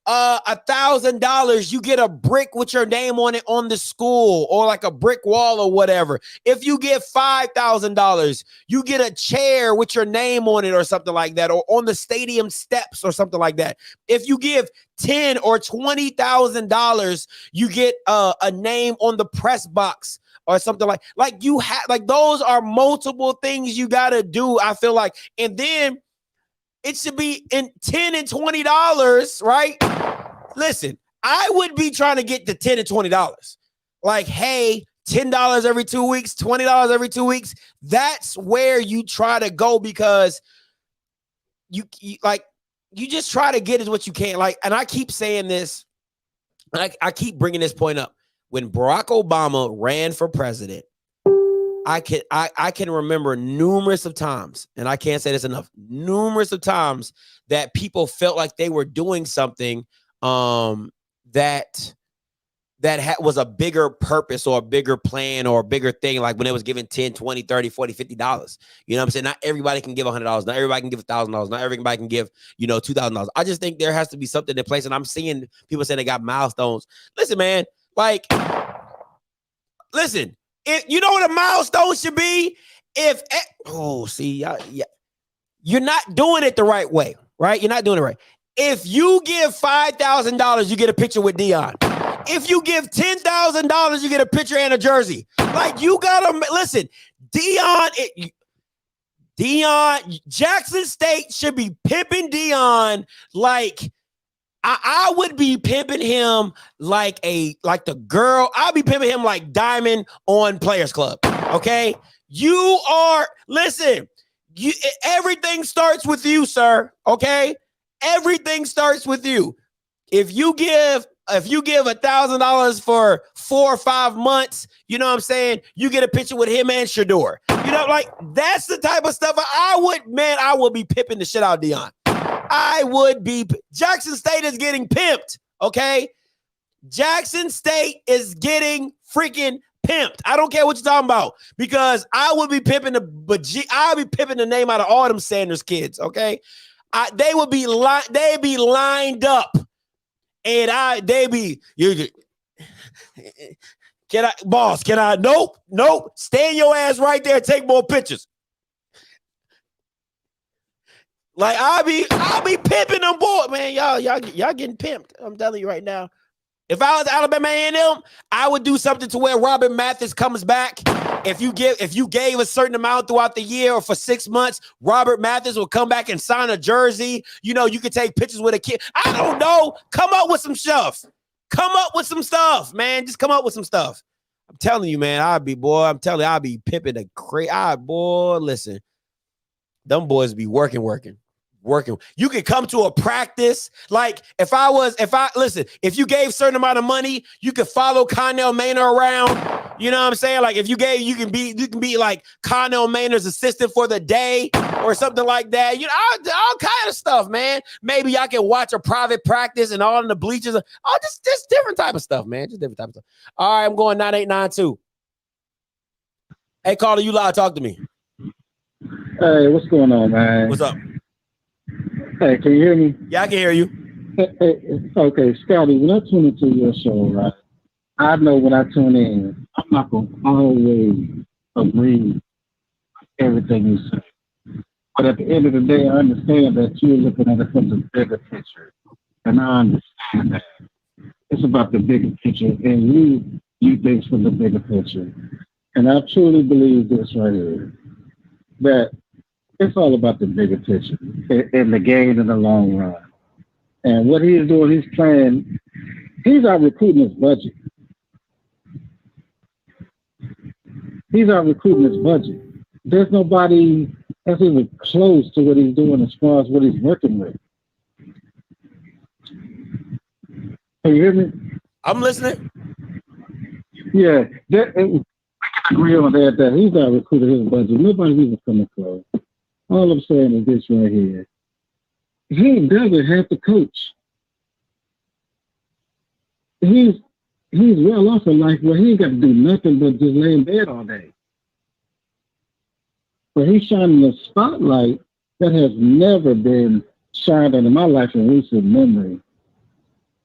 $1,000, you get a brick with your name on it on the school, or like a brick wall or whatever. If you give $5,000, you get a chair with your name on it or something like that, or on the stadium steps or something like that. If you give $10,000 or $20,000, you get a name on the press box or something like you have, like those are multiple things you got to do, I feel like. And then it should be in $10 and $20, right? Listen, I would be trying to get to $10 and $20. Like, hey, $10 every 2 weeks, $20 every 2 weeks. That's where you try to go, because you just try to get as what you can. Like, and I keep saying this, I keep bringing this point up. When Barack Obama ran for president, I can remember numerous of times, and I can't say this enough, numerous of times that people felt like they were doing something that was a bigger purpose or a bigger plan or a bigger thing, like when it was giving $10, $20, $30, $40, $50. You know what I'm saying? Not everybody can give $100. Not everybody can give $1,000. Not everybody can give, $2,000. I just think there has to be something in place, and I'm seeing people saying they got milestones. Listen, man, listen. You know what a milestone should be? You're not doing it the right way, right? You're not doing it right. If you give $5,000, you get a picture with Deion. If you give $10,000, you get a picture and a jersey. Like, you gotta listen. Deion, Jackson State should be pimping Deion like. I would be pimping him like the girl. I'll be pimping him like Diamond on Players Club. Okay. Everything starts with you, sir. Okay. Everything starts with you. If you give $1,000 for 4 or 5 months, you know what I'm saying? You get a picture with him and Shador. That's the type of stuff I would be pimping the shit out of Deion. Jackson State is getting pimped, okay? Jackson State is getting freaking pimped. I don't care what you're talking about, because I would be pimping the name out of all them Sanders kids, okay? They would be they'd be lined up, and they'd be Can I, boss? Can I? Nope. Stand your ass right there. Take more pictures. Like I'll be pimping them boys, man. Y'all getting pimped. I'm telling you right now. If I was Alabama A&M, I would do something to where Robert Mathis comes back. If you gave a certain amount throughout the year or for 6 months, Robert Mathis will come back and sign a jersey. You know, you could take pictures with a kid. I don't know. Come up with some stuff. Come up with some stuff, man. Just come up with some stuff. I'm telling you, man. I'll be pimping the crazy. Boy, listen. Them boys be working. You could come to a practice. Like if you gave certain amount of money, you could follow Connell Maynor around. You know what I'm saying? Like if you can be like Connell Maynor's assistant for the day or something like that. You know, all kind of stuff, man. Maybe y'all can watch a private practice and all in the bleachers. Oh, just different type of stuff, man. Just different type of stuff. All right, I'm going 9892. Hey, caller, you live. Talk to me. Hey, what's going on, man? What's up? Hey, can you hear me? Yeah, I can hear you. Okay, Scotty, when I tune into your show, right, I know when I tune in, I'm not going to always agree with everything you say. But at the end of the day, I understand that you're looking at it from the bigger picture. And I understand that. It's about the bigger picture, and you think from the bigger picture. And I truly believe this right here, that it's all about the bigger picture and the gain in the long run. And what he's doing, he's playing, he's out recruiting his budget. He's out recruiting his budget. There's nobody that's even close to what he's doing as far as what he's working with. Can you hear me? I'm listening. Yeah, we can agree on that he's out recruiting his budget. Nobody's even coming close. All I'm saying is this right here. He doesn't have to coach. He's well off in life where he ain't got to do nothing but just lay in bed all day. But he's shining a spotlight that has never been shined in my life in recent memory.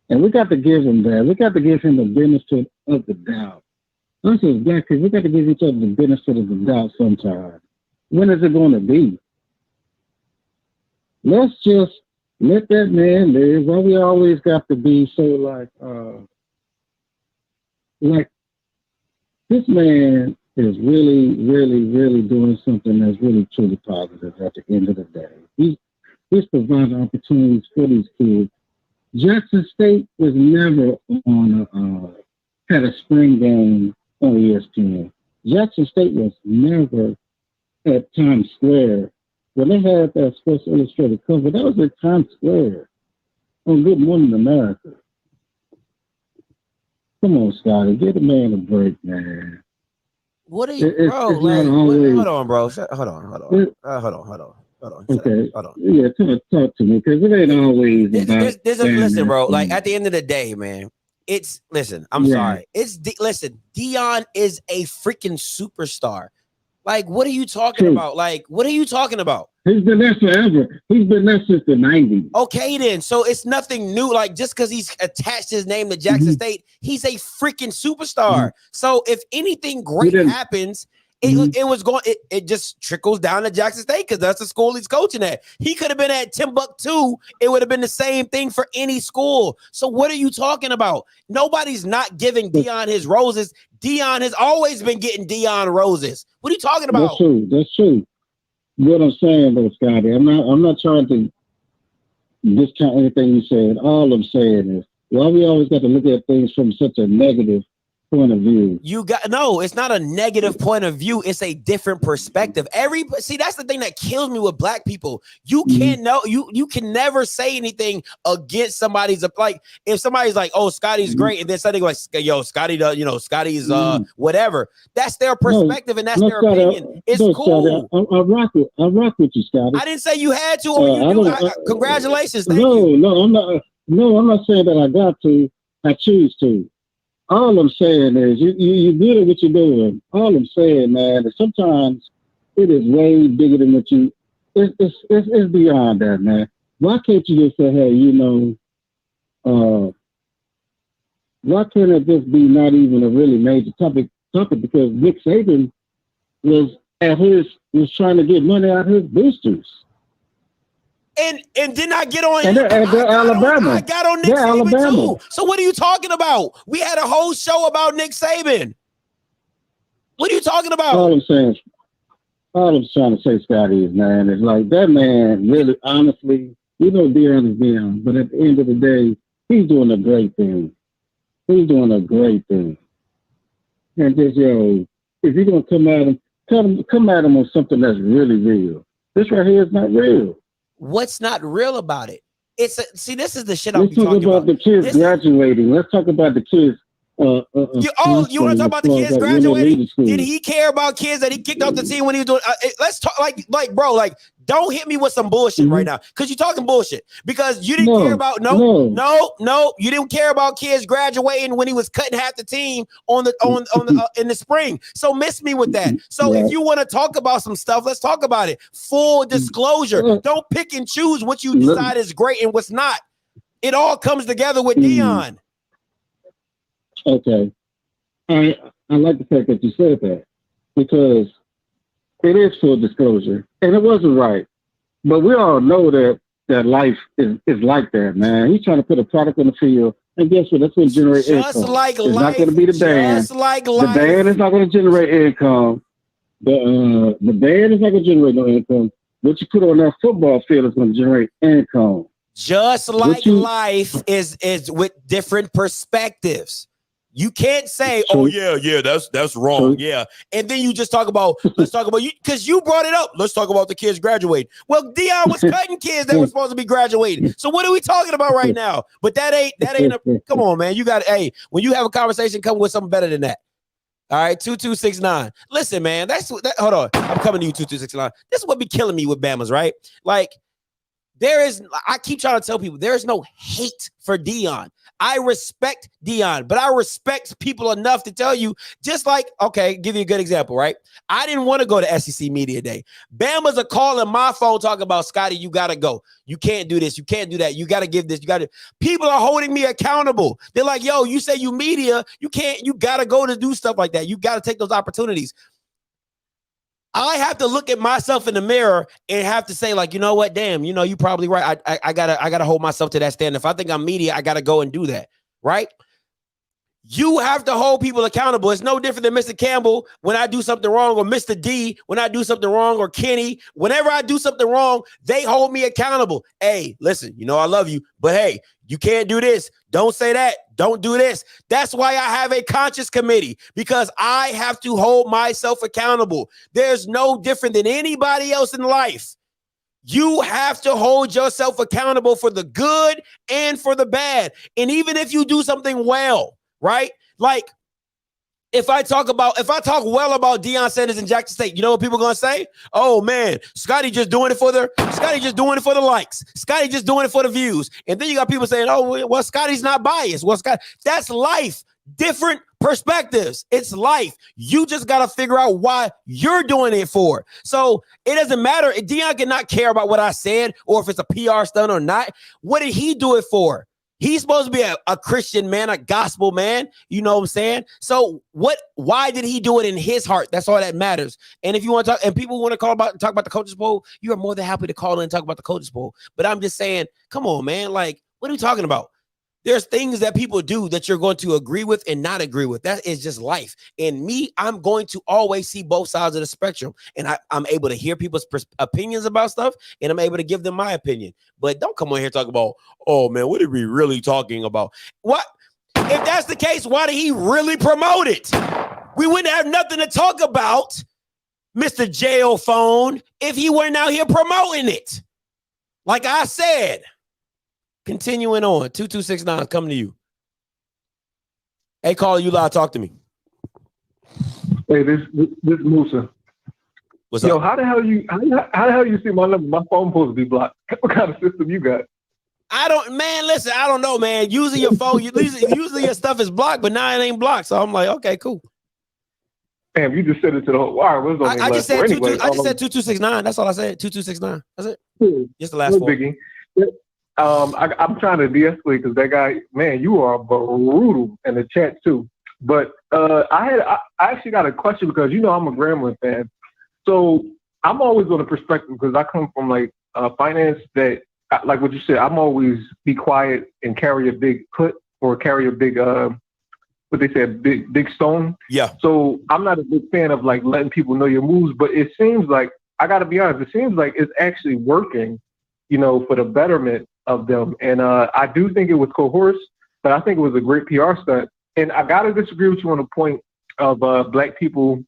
And we got to give him that. We got to give him the benefit of the doubt. Us as black people, we got to give each other the benefit of the doubt sometime. When is it going to be? Let's just let that man live. Why we always got to be so like this man is really, really, really doing something that's really truly positive at the end of the day. He's providing opportunities for these kids. Jackson State was never on had a spring game on ESPN. Jackson State was never at Times Square. When they had that Sports Illustrated cover, that was at Times Square on Good Morning America. Come on, Scotty, give the man a break, man. What are you, bro? Hold on, bro. Hold on. Okay. Hold on. Yeah, talk to me, because it ain't always listen, bro. Like at the end of the day, man. I'm sorry. Listen, Deion is a freaking superstar. Like, what are you talking about? Like, what are you talking about? He's been there forever. He's been there since the 90s. Okay, then. So it's nothing new. Like, just because he's attached his name to Jackson State, he's a freaking superstar. So if anything great happens, it just trickles down to Jackson State because that's the school he's coaching at. He could have been at Timbuktu. It would have been the same thing for any school. So what are you talking about? Nobody's not giving Deion his roses. Deion has always been getting Deion roses. What are you talking about? That's true. What I'm saying though, Scotty, I'm not trying to discount anything you said. All I'm saying is why we always got to look at things from such a negative point of view. It's not a negative point of view. It's a different perspective. That's the thing that kills me with black people. You can't know. You can never say anything against somebody's, like if somebody's like, oh, Scotty's great, and then something like, yo, Scotty, Scotty's whatever. That's their perspective and that's their opinion. It's cool. Scotty, I rock with you, Scotty. I didn't say you had to, or you do. Congratulations. Thank you. No, I'm not saying that I got to. I choose to. All I'm saying is you good at what you're doing. All I'm saying, man, is sometimes it is way bigger than what you. It's beyond that, man. why can't you just say, hey, why can't it just be not even a really major topic? Because Nick Saban was trying to get money out of his boosters. And didn't I get on? And they're Alabama. I got on Nick Saban too. So what are you talking about? We had a whole show about Nick Saban. What are you talking about? All I'm trying to say, Scotty, is, man, it's like that man really, honestly, Deion is Deion, but at the end of the day, he's doing a great thing. He's doing a great thing. And just, if you're going to come at him on something that's really real. This right here is not real. What's not real about it? See, this is the shit I'm talking about. Let's talk about the kids graduating. Let's talk about the kids. You want to talk about the kids graduating? Did he care about kids that he kicked off the team when he was doing? Let's talk, bro, don't hit me with some bullshit right now, because you're talking bullshit. Because you didn't care about you didn't care about kids graduating when he was cutting half the team on the in the spring. So miss me with that. So if you want to talk about some stuff, let's talk about it. Full disclosure. Don't pick and choose what you decide is great and what's not. It all comes together with Deion. Okay. I like the fact that you said that, because it is full disclosure, and it wasn't right. But we all know that life is like that, man. He's trying to put a product on the field, and guess what? That's going to generate income. It's not going to be the band. The band is not going to generate income. The band is not going to generate no income. What you put on that football field is going to generate income. Just like life is with different perspectives. You can't say, "Oh yeah, that's wrong." Yeah, and then you just let's talk about you, because you brought it up. Let's talk about the kids graduating. Well, Deion was cutting kids that were supposed to be graduating. So what are we talking about right now? But that ain't come on, man. You got when you have a conversation, come with something better than that. All right, 2269. Listen, man, hold on. I'm coming to you, 2269. This is what be killing me with Bama's, right? Like, I keep trying to tell people there is no hate for Deion. I respect Deion, but I respect people enough to tell you, just like, okay, give you a good example, right? I didn't want to go to SEC Media Day. Bama's are calling my phone talking about, Scotty, you got to go. You can't do this. You can't do that. You got to give this. People are holding me accountable. They're like, yo, you say you media. You got to go to do stuff like that. You got to take those opportunities. I have to look at myself in the mirror and have to say, like, you know what, damn, you're probably right. I gotta hold myself to that standard. If I think I'm media, I gotta go and do that, right? You have to hold people accountable. It's no different than Mr. Campbell when I do something wrong, or Mr. D when I do something wrong, or Kenny. Whenever I do something wrong, they hold me accountable. Hey, listen, I love you, but hey, you can't do this. Don't say that. Don't do this. That's why I have a conscious committee, because I have to hold myself accountable. There's no different than anybody else in life. You have to hold yourself accountable for the good and for the bad. And even if you do something well, right? Like, if I talk well about Deion Sanders and Jackson State, you know what people are going to say? Oh man, Scotty just doing it for the likes. Scotty just doing it for the views. And then you got people saying, oh, well, Scotty's not biased. Well, that's life. Different perspectives. It's life. You just got to figure out why you're doing it for. So it doesn't matter. Deion cannot care about what I said or if it's a PR stunt or not. What did he do it for? He's supposed to be a Christian man, a gospel man. You know what I'm saying? So why did he do it in his heart? That's all that matters. And if you want to talk, and people want to talk about the coaches poll, you are more than happy to call in and talk about the coaches poll. But I'm just saying, come on, man. Like, what are we talking about? There's things that people do that you're going to agree with and not agree with. That is just life. And me, I'm going to always see both sides of the spectrum. And I'm able to hear people's opinions about stuff, and I'm able to give them my opinion. But don't come on here talking about, oh, man, what are we really talking about? What? If that's the case, why did he really promote it? We wouldn't have nothing to talk about, Mr. Jail Phone, if he weren't out here promoting it. Like I said. Continuing on, 2269 coming to you. Hey, caller, you live. Talk to me. Hey, this Musa. What's up? Yo, how the hell you see my number? My phone supposed to be blocked. What kind of system you got? Listen, I don't know, man. Usually your phone, usually your stuff is blocked, but now it ain't blocked. So I'm like, okay, cool. Damn, you just said it to the whole wire. I just said 2269. That's all I said. 2269. That's it. Just the last four. Biggie. I'm trying to de-escalate because that guy, man, you are brutal in the chat too. But I actually got a question because I'm a Grambling fan, so I'm always on the perspective because I come from like finance that, like what you said, I'm always be quiet and carry a big put or carry a big what they say, big stone. Yeah. So I'm not a big fan of like letting people know your moves, but it seems like, I got to be honest, it seems like it's actually working, for the betterment of them. And I do think it was coerced, but I think it was a great PR stunt. And I got to disagree with you on the point of Black people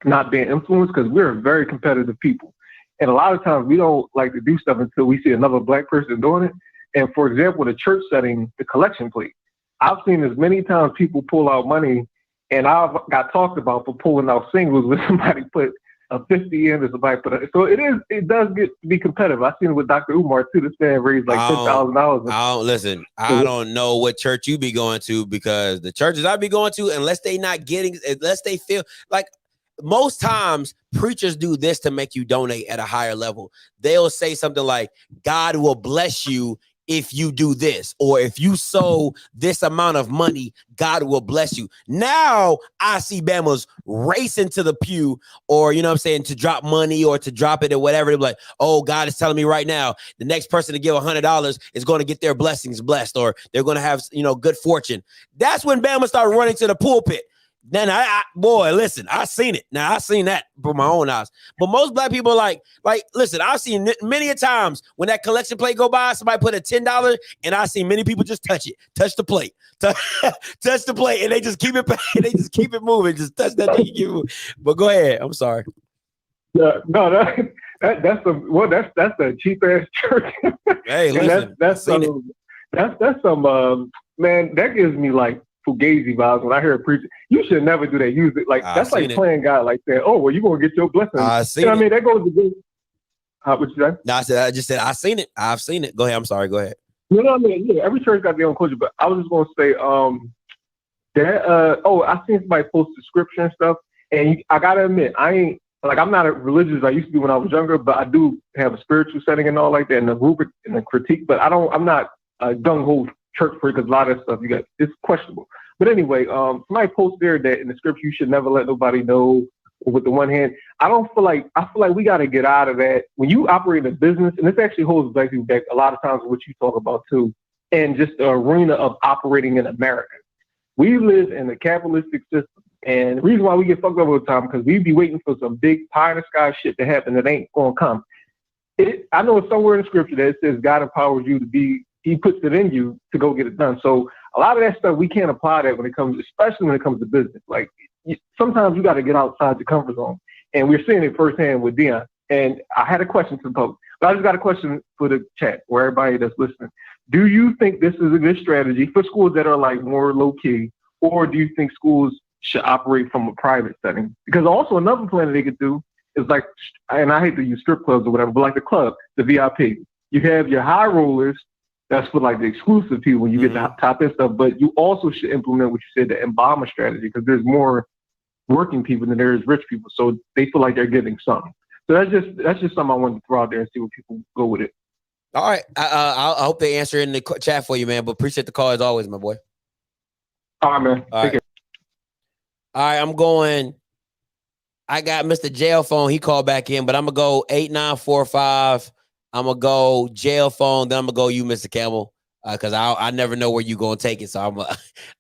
not being influenced, because we're very competitive people. And a lot of times we don't like to do stuff until we see another Black person doing it. And for example, the church setting, the collection plate, I've seen as many times people pull out money, and I've got talked about for pulling out singles when somebody put a 50 in, or somebody put so it does get to be competitive. I've seen it with Dr. Umar too. This man raised like $10,000. I don't listen. I don't know what church you be going to, because the churches I be going to, unless they feel like, most times preachers do this to make you donate at a higher level. They'll say something like, God will bless you if you do this, or if you sow this amount of money, God will bless you. Now I see Bama's racing to the pew, or to drop money or to drop it or whatever. They're like, oh, God is telling me right now, the next person to give $100 is going to get their blessings blessed, or they're going to have, good fortune. That's when Bama started running to the pulpit. Then listen, I seen it. Now I seen that for my own eyes. But most Black people listen, I've seen many a times when that collection plate go by, somebody put a $10, and I see many people just touch the plate, touch the plate, and they just keep it, they just keep it moving, just touch that thing, keep it moving. But go ahead, I'm sorry. No, that's a cheap ass church. Hey, listen, that's some man, that gives me like Fugazi vibes when I hear a preacher. You should never do that. Use it like that's like playing God, like saying, "Oh, well, you're gonna get your blessing." You know what I mean? That goes to good. What you say? No, I just said I seen it. I've seen it. Go ahead. I'm sorry. Go ahead. You know what I mean? Yeah, every church got their own culture, but I was just gonna say I seen somebody post the scripture and stuff, and I gotta admit, I'm not as religious as I used to be when I was younger, but I do have a spiritual setting and all like that, and the rubric and the critique. But I'm not a gung ho church freak, because a lot of that stuff it's questionable. But anyway, somebody posted there that in the scripture you should never let nobody know. With the one hand, I feel like we got to get out of that. When you operate a business, and this actually holds Black people back a lot of times, what you talk about too, and just the arena of operating in America. We live in a capitalistic system, and the reason why we get fucked up all the time because we be waiting for some big pie in the sky shit to happen that ain't gonna come. I know it's somewhere in the scripture that it says God empowers you to be. He puts it in you to go get it done. So a lot of that stuff, we can't apply that especially when it comes to business. Like sometimes you got to get outside the comfort zone. And we're seeing it firsthand with Deion. And I had a question for the public, but I just got a question for the chat or everybody that's listening. Do you think this is a good strategy for schools that are like more low key, or do you think schools should operate from a private setting? Because also another plan that they could do is like, and I hate to use strip clubs or whatever, but like the club, the VIP, you have your high rollers. That's for like the exclusive people when you get the top end stuff. But you also should implement what you said, the embalmer strategy, because there's more working people than there is rich people. So they feel like they're getting something. So that's just something I wanted to throw out there and see what people go with it. All right. I hope they answer in the chat for you, man. But appreciate the call as always, my boy. All right, man. All right. All right, I'm going. I got Mr. Jail Phone. He called back in, but I'm going to go 8945. I'm going to go jail phone. Then I'm going to go you, Mr. Campbell, because I never know where you're going to take it. So I'm going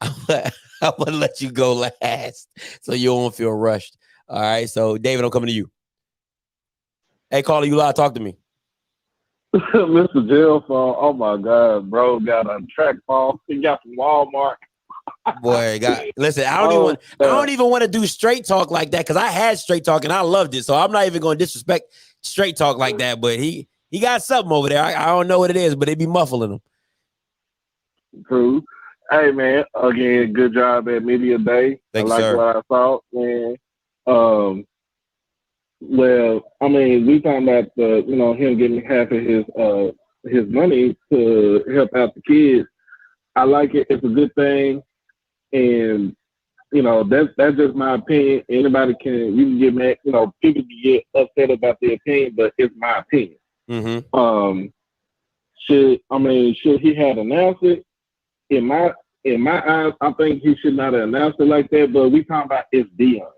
to let you go last so you won't feel rushed. All right. So, David, I'm coming to you. Hey, caller, you live. Talk to me. Mr. Jail Phone. Oh, my God, bro. Got a track phone. He got from Walmart. Boy, listen, I don't even want to do straight talk like that because I had straight talk and I loved it. So I'm not even going to disrespect straight talk like that. But he got something over there. I don't know what it is, but it be muffling him. True. Hey, man, again, good job at Media Day. Thanks, I like sir. what I thought, man. Well, I mean, we talking about him getting half of his money to help out the kids. I like it. It's a good thing. And that's just my opinion. Anybody you can get mad. People can get upset about their opinion, but it's my opinion. Mm-hmm. should he have announced it? In my eyes, I think he should not have announced it like that. But we talking about it's Deion.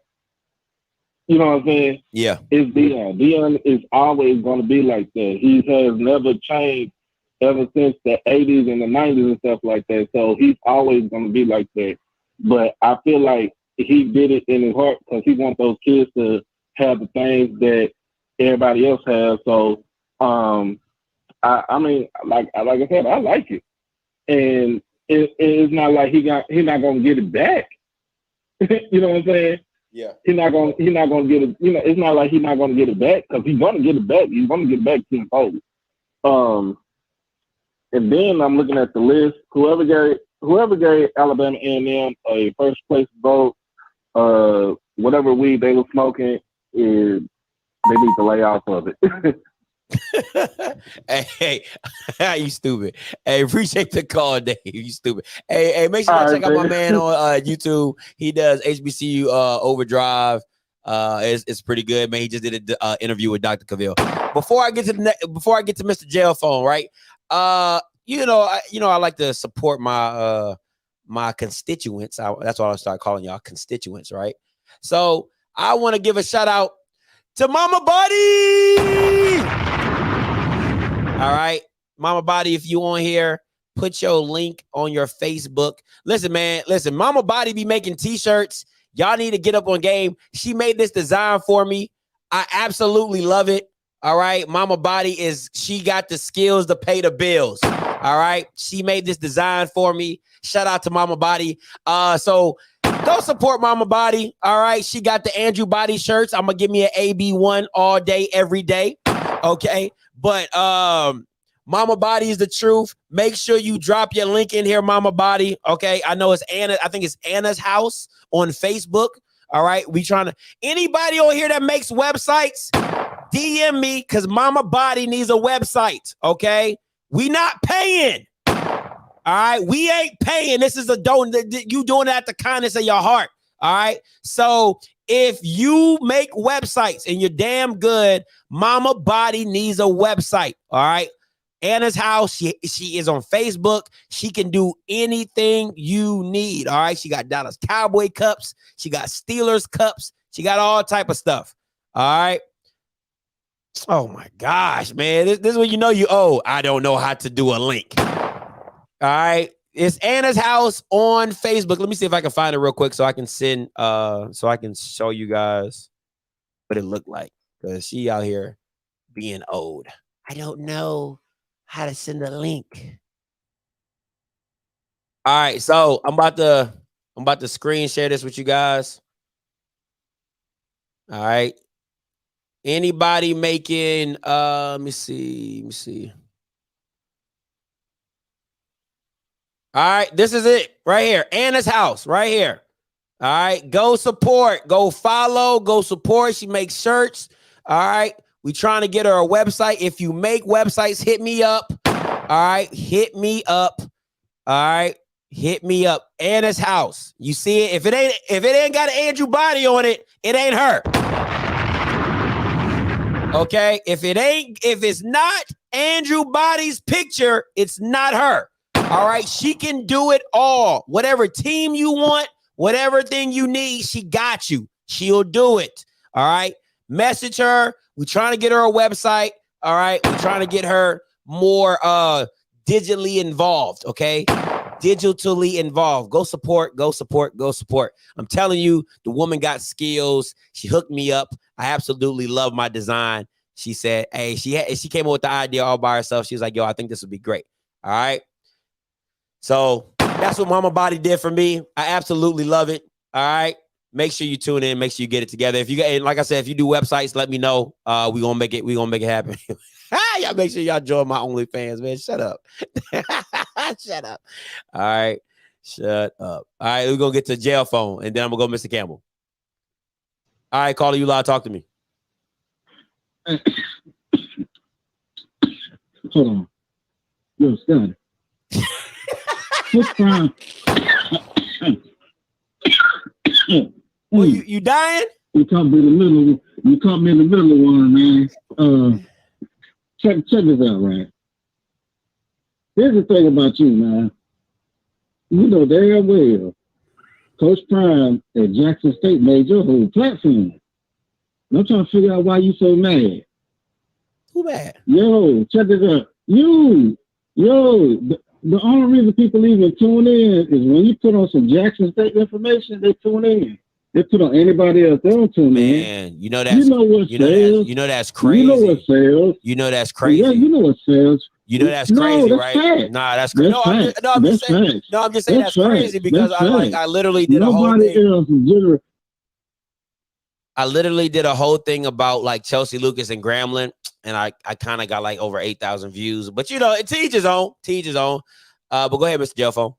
You know what I'm saying? Yeah. It's Deion. Deion is always going to be like that. He has never changed ever since the 80s and the 90s and stuff like that. So he's always going to be like that. But I feel like he did it in his heart because he wants those kids to have the things that everybody else has. So, I mean, like I said, I like it. And it's not like he's not going to get it back. You know what I'm saying? Yeah. He's not gonna get it. You know, it's not like he's not gonna get it back because he's gonna get it back. He's gonna get it back tenfold. And then I'm looking at the list. Whoever gave Alabama A&M a first place vote, whatever weed they were smoking, they need to lay off of it. Hey, you stupid. Hey, appreciate the call, Dave. You stupid. Hey, make sure you check out my man on YouTube. He does HBCU Overdrive. It's pretty good, man. He just did an interview with Dr. Cavill. Before I get to Mr. Jail Phone, right? I like to support my my constituents. That's why I'll start calling y'all constituents, right? So I want to give a shout out to Mama Buddy. All right, Mama Body, if you on here, put your link on your Facebook. Listen, man, Mama Body be making t-shirts. Y'all need to get up on game. She made this design for me. I absolutely love it. All right, Mama Body she got the skills to pay the bills. All right, she made this design for me. Shout out to Mama Body. So go support Mama Body. All right, she got the Andrew Body shirts. I'm gonna give me an AB1 all day, every day. Okay. But Mama Body is the truth. Make sure you drop your link in here, Mama Body. Okay. I know it's Anna. I think it's Anna's house on Facebook. All right. Anybody on here that makes websites, DM me because Mama Body needs a website. Okay. We not paying. All right. We ain't paying. This is you doing it at the kindness of your heart. All right. So if you make websites and you're damn good, Mama Body needs a website. All right. Anna's house. She is on Facebook. She can do anything you need. All right. She got Dallas Cowboy cups. She got Steelers cups. She got all type of stuff. All right. Oh my gosh, man. This is what you know you owe. I don't know how to do a link. All right. It's Anna's house on Facebook. Let me see if I can find it real quick so I can send so I can show you guys what it looked like. Because she out here being old. I don't know how to send a link. All right, so I'm about to screen share this with you guys. All right. Anybody making let me see. All right, this is it right here. Anna's house right here. All right, go support, go follow, go support. She makes shirts. All right, we trying to get her a website. If you make websites, hit me up. All right, hit me up. All right, hit me up. Anna's house. You see it? If it ain't got an Andrew Body on it, it ain't her. Okay, if it's not Andrew Body's picture, it's not her. All right, she can do it all. Whatever team you want, whatever thing you need, she got you. She'll do it. All right, message her. We're trying to get her a website. All right, we're trying to get her more digitally involved. Okay, digitally involved. Go support. Go support. Go support. I'm telling you, the woman got skills. She hooked me up. I absolutely love my design. She said, "Hey, she came up with the idea all by herself. She was like, yo, I think this would be great." All right. So that's what Mama Body did for me. I absolutely love it. All right. Make sure you tune in. Make sure you get it together. If you get, like I said, if you do websites, let me know. We gonna make it happen. Y'all make sure y'all join my OnlyFans, man. Shut up. Shut up. All right. Shut up. All right. We're gonna get to jail phone, and then I'm gonna go Mr. Campbell. All right, caller, you live. Talk to me. Hold on. Yo, Scott. What's wrong? Well, you dying? You caught me in the middle. You caught me in the middle of one, man. Check this out, right? Here's the thing about you, man. You know damn well, Coach Prime at Jackson State made your whole platform. And I'm trying to figure out why you so mad. Who mad? Yo, check this out. The only reason people even tune in is when you put on some Jackson State information, they tune in. They put on anybody else, they don't tune in. Man, you know that's crazy. You know what sells. You know that's crazy. Yeah, you know what sells. You know that's crazy, that's right? Fact. Nah, that's crazy. I'm just saying that's crazy because I literally did a whole thing. I literally did a whole thing about like Chelsea Lucas and Grambling, and I kind of got like over 8,000 views. But you know, to each his own. But go ahead, Mr. Gelfo.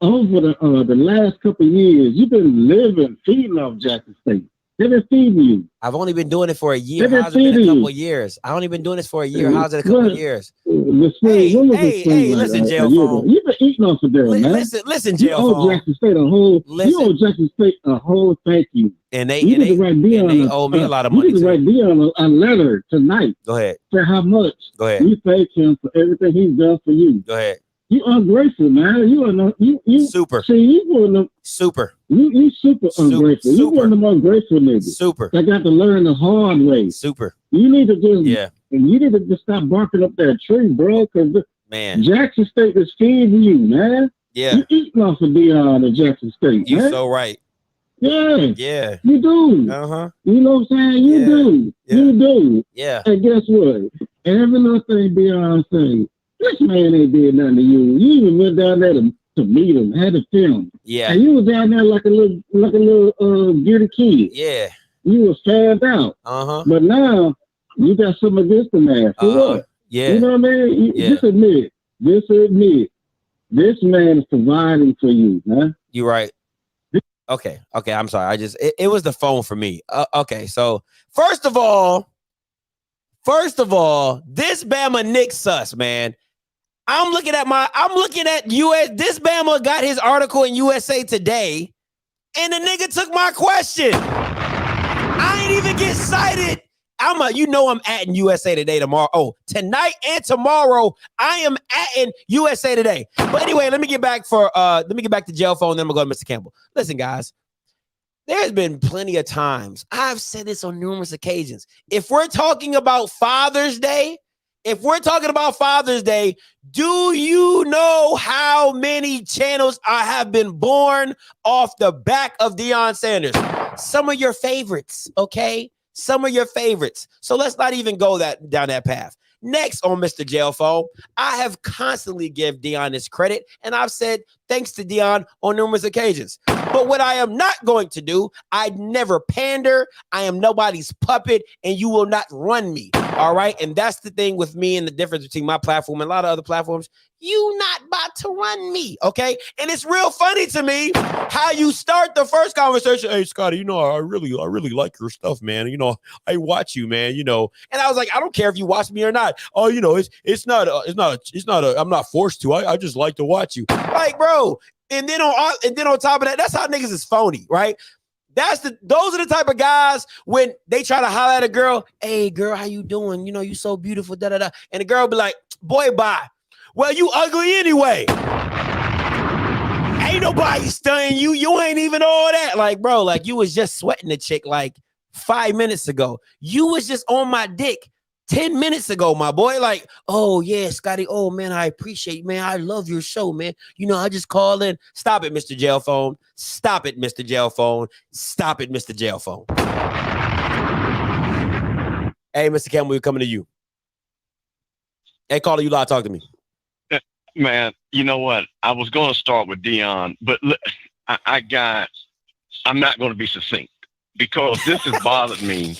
Over the last couple of years, you've been feeding off Jackson State. They've been feeding you. I've only been doing it for a year. How's it been a couple of years? I only been doing this for a year. How's it a couple of years? Hey, listen, Gelfo. You've been eating off of there, man. Listen, Gelfo. You owe Jackson State a whole thank you. And they owe me a lot of money. You need to write Deion a letter tonight. Go ahead. For how much? Go ahead. You thank him for everything he's done for you. Go ahead. You ungrateful, man. You super. See, you one of them super. You super ungrateful. You one of them ungrateful niggas. Super. I got to learn the hard way. Super. You need to just stop barking up that tree, bro. Because Jackson State is feeding you, man. Yeah. You eating off of Deion at Jackson State. You're man. so right. Yeah. Yeah. You do. Uh-huh. You know what I'm saying? You do. Yeah. You do. Yeah. And guess what? Every little thing Deion say. This man ain't did nothing to you. You even went down there to meet him, had to film. Yeah. And you was down there like a little guilty kid. Yeah. You was fanned out. Uh-huh. But now you got something against the man. For what? Yeah. You know what I mean? Just admit. This man is providing for you, man. You're right. Okay. I'm sorry. It was the phone for me. Okay. So first of all, this Bama Nick sus, man. I'm looking at US. This Bama got his article in USA Today, and the nigga took my question. I ain't even get cited. I'm atting USA Today tomorrow. Oh, tonight and tomorrow, I am atting USA Today. But anyway, let me get back to Gelfo, and then I'm gonna go to Mr. Campbell. Listen, guys. There's been plenty of times. I've said this on numerous occasions. If we're talking about Father's Day, do you know how many channels have been born off the back of Deion Sanders? Some of your favorites, okay? Some of your favorites. So let's not even go down that path. Next on Mr. Gelfo, I have constantly given Deion his credit, and I've said thanks to Deion on numerous occasions. But what I am not going to do, I never pander. I am nobody's puppet, and you will not run me. All right. And that's the thing with me and the difference between my platform and a lot of other platforms. You not about to run me. Okay. And it's real funny to me how you start the first conversation. Hey, Scotty, I really like your stuff, man. I watch you, man, and I was like, I don't care if you watch me or not. Oh, it's not I'm not forced to. I just like to watch you. Like, bro. And then on top of that, that's how niggas is phony, right? Those are the type of guys when they try to holler at a girl, hey girl, how you doing? You so beautiful, da-da-da. And the girl be like, boy, bye. Well, you ugly anyway. Ain't nobody stunning you. You ain't even all that. Like, bro, like you was just sweating the chick like 5 minutes ago. You was just on my dick 10 minutes ago, my boy. Like, oh yeah, Scotty. Oh man, I appreciate, man. I love your show, man. I just call in. Stop it, Mr. Gelfone. Stop it, Mr. Gelfone. Stop it, Mr. Gelfone. Hey, Mr. Campbell, we're coming to you. Hey, caller, you live. Talk to me. Man, you know what? I was going to start with Deion, but I'm not going to be succinct because this has bothered me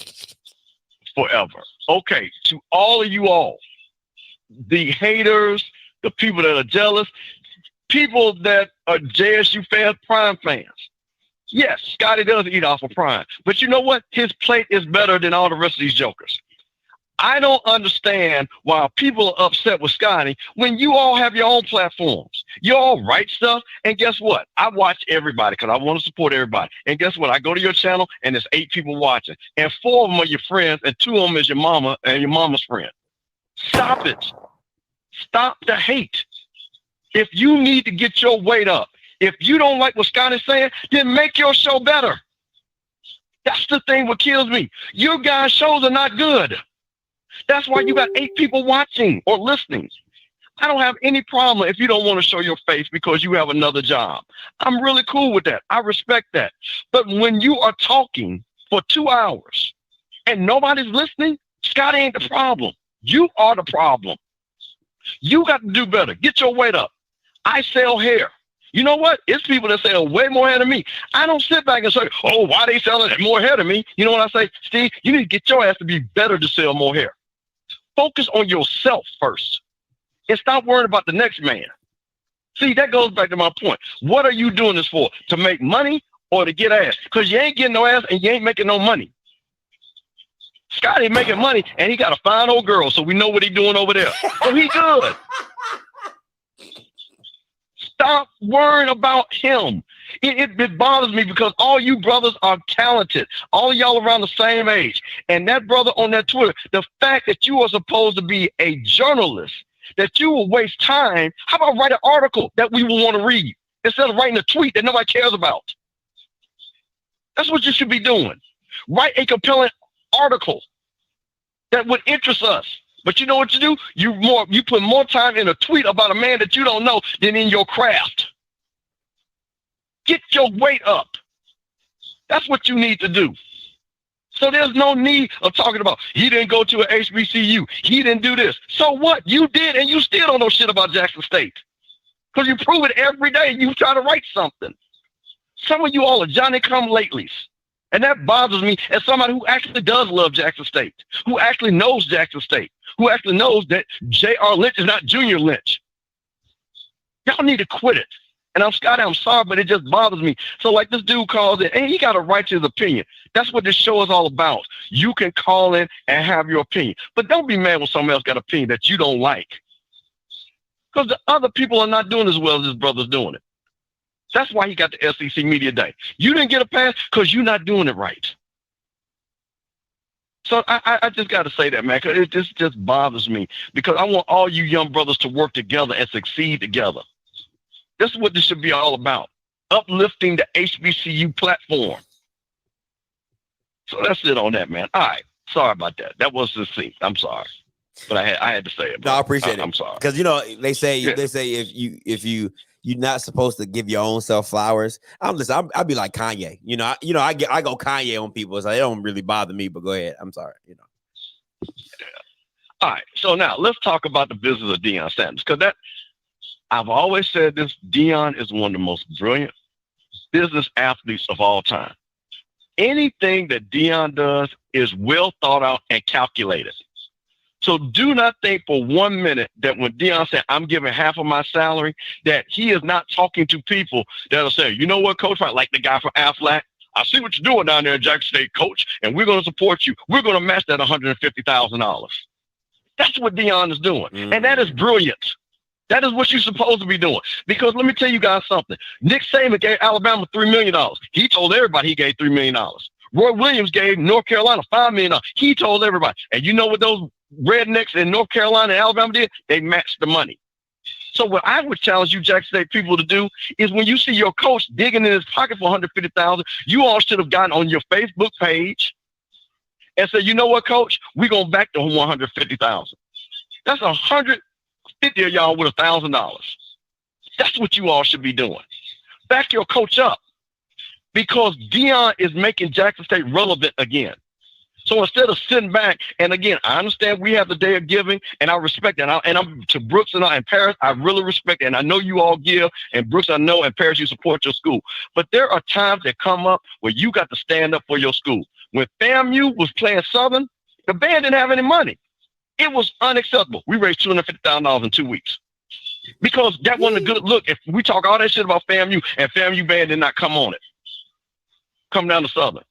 forever. Okay, to all of you all, the haters, the people that are jealous, people that are JSU fans, Prime fans. Yes, Scotty does eat off of Prime, but you know what? His plate is better than all the rest of these jokers. I don't understand why people are upset with Scotty when you all have your own platforms. You all write stuff, and guess what? I watch everybody because I want to support everybody. And guess what? I go to your channel, and there's 8 people watching, and 4 of them are your friends, and 2 of them is your mama and your mama's friend. Stop it. Stop the hate. If you need to get your weight up, if you don't like what Scott is saying, then make your show better. That's the thing what kills me. Your guys' shows are not good. That's why you got 8 people watching or listening. I don't have any problem if you don't want to show your face because you have another job. I'm really cool with that. I respect that. But when you are talking for 2 hours and nobody's listening, Scott ain't the problem. You are the problem. You got to do better. Get your weight up. I sell hair. You know what? It's people that sell way more hair than me. I don't sit back and say, oh, why they selling more hair than me? You know what I say? Steve, you need to get your ass to be better to sell more hair. Focus on yourself first and stop worrying about the next man. See, that goes back to my point. What are you doing this for? To make money or to get ass? Because you ain't getting no ass and you ain't making no money. Scott ain't making money and he got a fine old girl, so we know what he doing over there. So he good. Stop worrying about him. It bothers me because all you brothers are talented. All y'all around the same age. And that brother on that Twitter, the fact that you are supposed to be a journalist, that you will waste time. How about write an article that we will want to read instead of writing a tweet that nobody cares about? That's what you should be doing. Write a compelling article that would interest us. But you know what you do? You put more time in a tweet about a man that you don't know than in your craft. Get your weight up. That's what you need to do. So there's no need of talking about he didn't go to an HBCU. He didn't do this. So what? You did, and you still don't know shit about Jackson State. Because you prove it every day. You try to write something. Some of you all are Johnny-come-latelys. And that bothers me as somebody who actually does love Jackson State, who actually knows Jackson State, who actually knows that J.R. Lynch is not Junior Lynch. Y'all need to quit it. And I'm sorry, but it just bothers me. So like this dude calls in, and he got a right to his opinion. That's what this show is all about. You can call in and have your opinion. But don't be mad when someone else got an opinion that you don't like. Because the other people are not doing as well as his brother's doing it. That's why he got the SEC Media Day. You didn't get a pass because you're not doing it right. So I just got to say that, man, because it just bothers me because I want all you young brothers to work together and succeed together. This is what this should be all about, uplifting the HBCU platform. So that's it on that, man. All right. Sorry about that. That was the scene. I'm sorry. But I had to say it. No, I appreciate it. I'm sorry. Because, they say if you're not supposed to give your own self flowers. I'll be like Kanye. I go Kanye on people, so it don't really bother me. But go ahead. I'm sorry. Yeah. All right. So now let's talk about the business of Deion Sanders, because I've always said this. Deion is one of the most brilliant business athletes of all time. Anything that Deion does is well thought out and calculated. So do not think for 1 minute that when Deion said, I'm giving half of my salary, that he is not talking to people that'll say, you know what, coach, like the guy from FLAIR, I see what you're doing down there in Jackson State, coach, and we're going to support you. We're going to match that $150,000. That's what Deion is doing. And that is brilliant. That is what you're supposed to be doing. Because let me tell you guys something. Nick Saban gave Alabama $3 million. He told everybody he gave $3 million. Roy Williams gave North Carolina $5 million. He told everybody. And you know what those rednecks in North Carolina and Alabama did? They matched the money. So what I would challenge you Jackson State people to do is when you see your coach digging in his pocket for $150,000, you all should have gotten on your Facebook page and said, you know what, coach, we're going to back the $150,000. That's 150 of y'all with $1,000. That's what you all should be doing. Back your coach up, because Deion is making Jackson State relevant again. So instead of sitting back, and again, I understand we have the day of giving, and I respect that. And I'm to Brooks and Paris, I really respect it. And I know you all give, and Brooks, I know, and Paris, you support your school. But there are times that come up where you got to stand up for your school. When FAMU was playing Southern, the band didn't have any money. It was unacceptable. We raised $250,000 in 2 weeks. Because that wasn't a good look. If we talk all that shit about FAMU, and FAMU band did not come on it. Come down to Southern.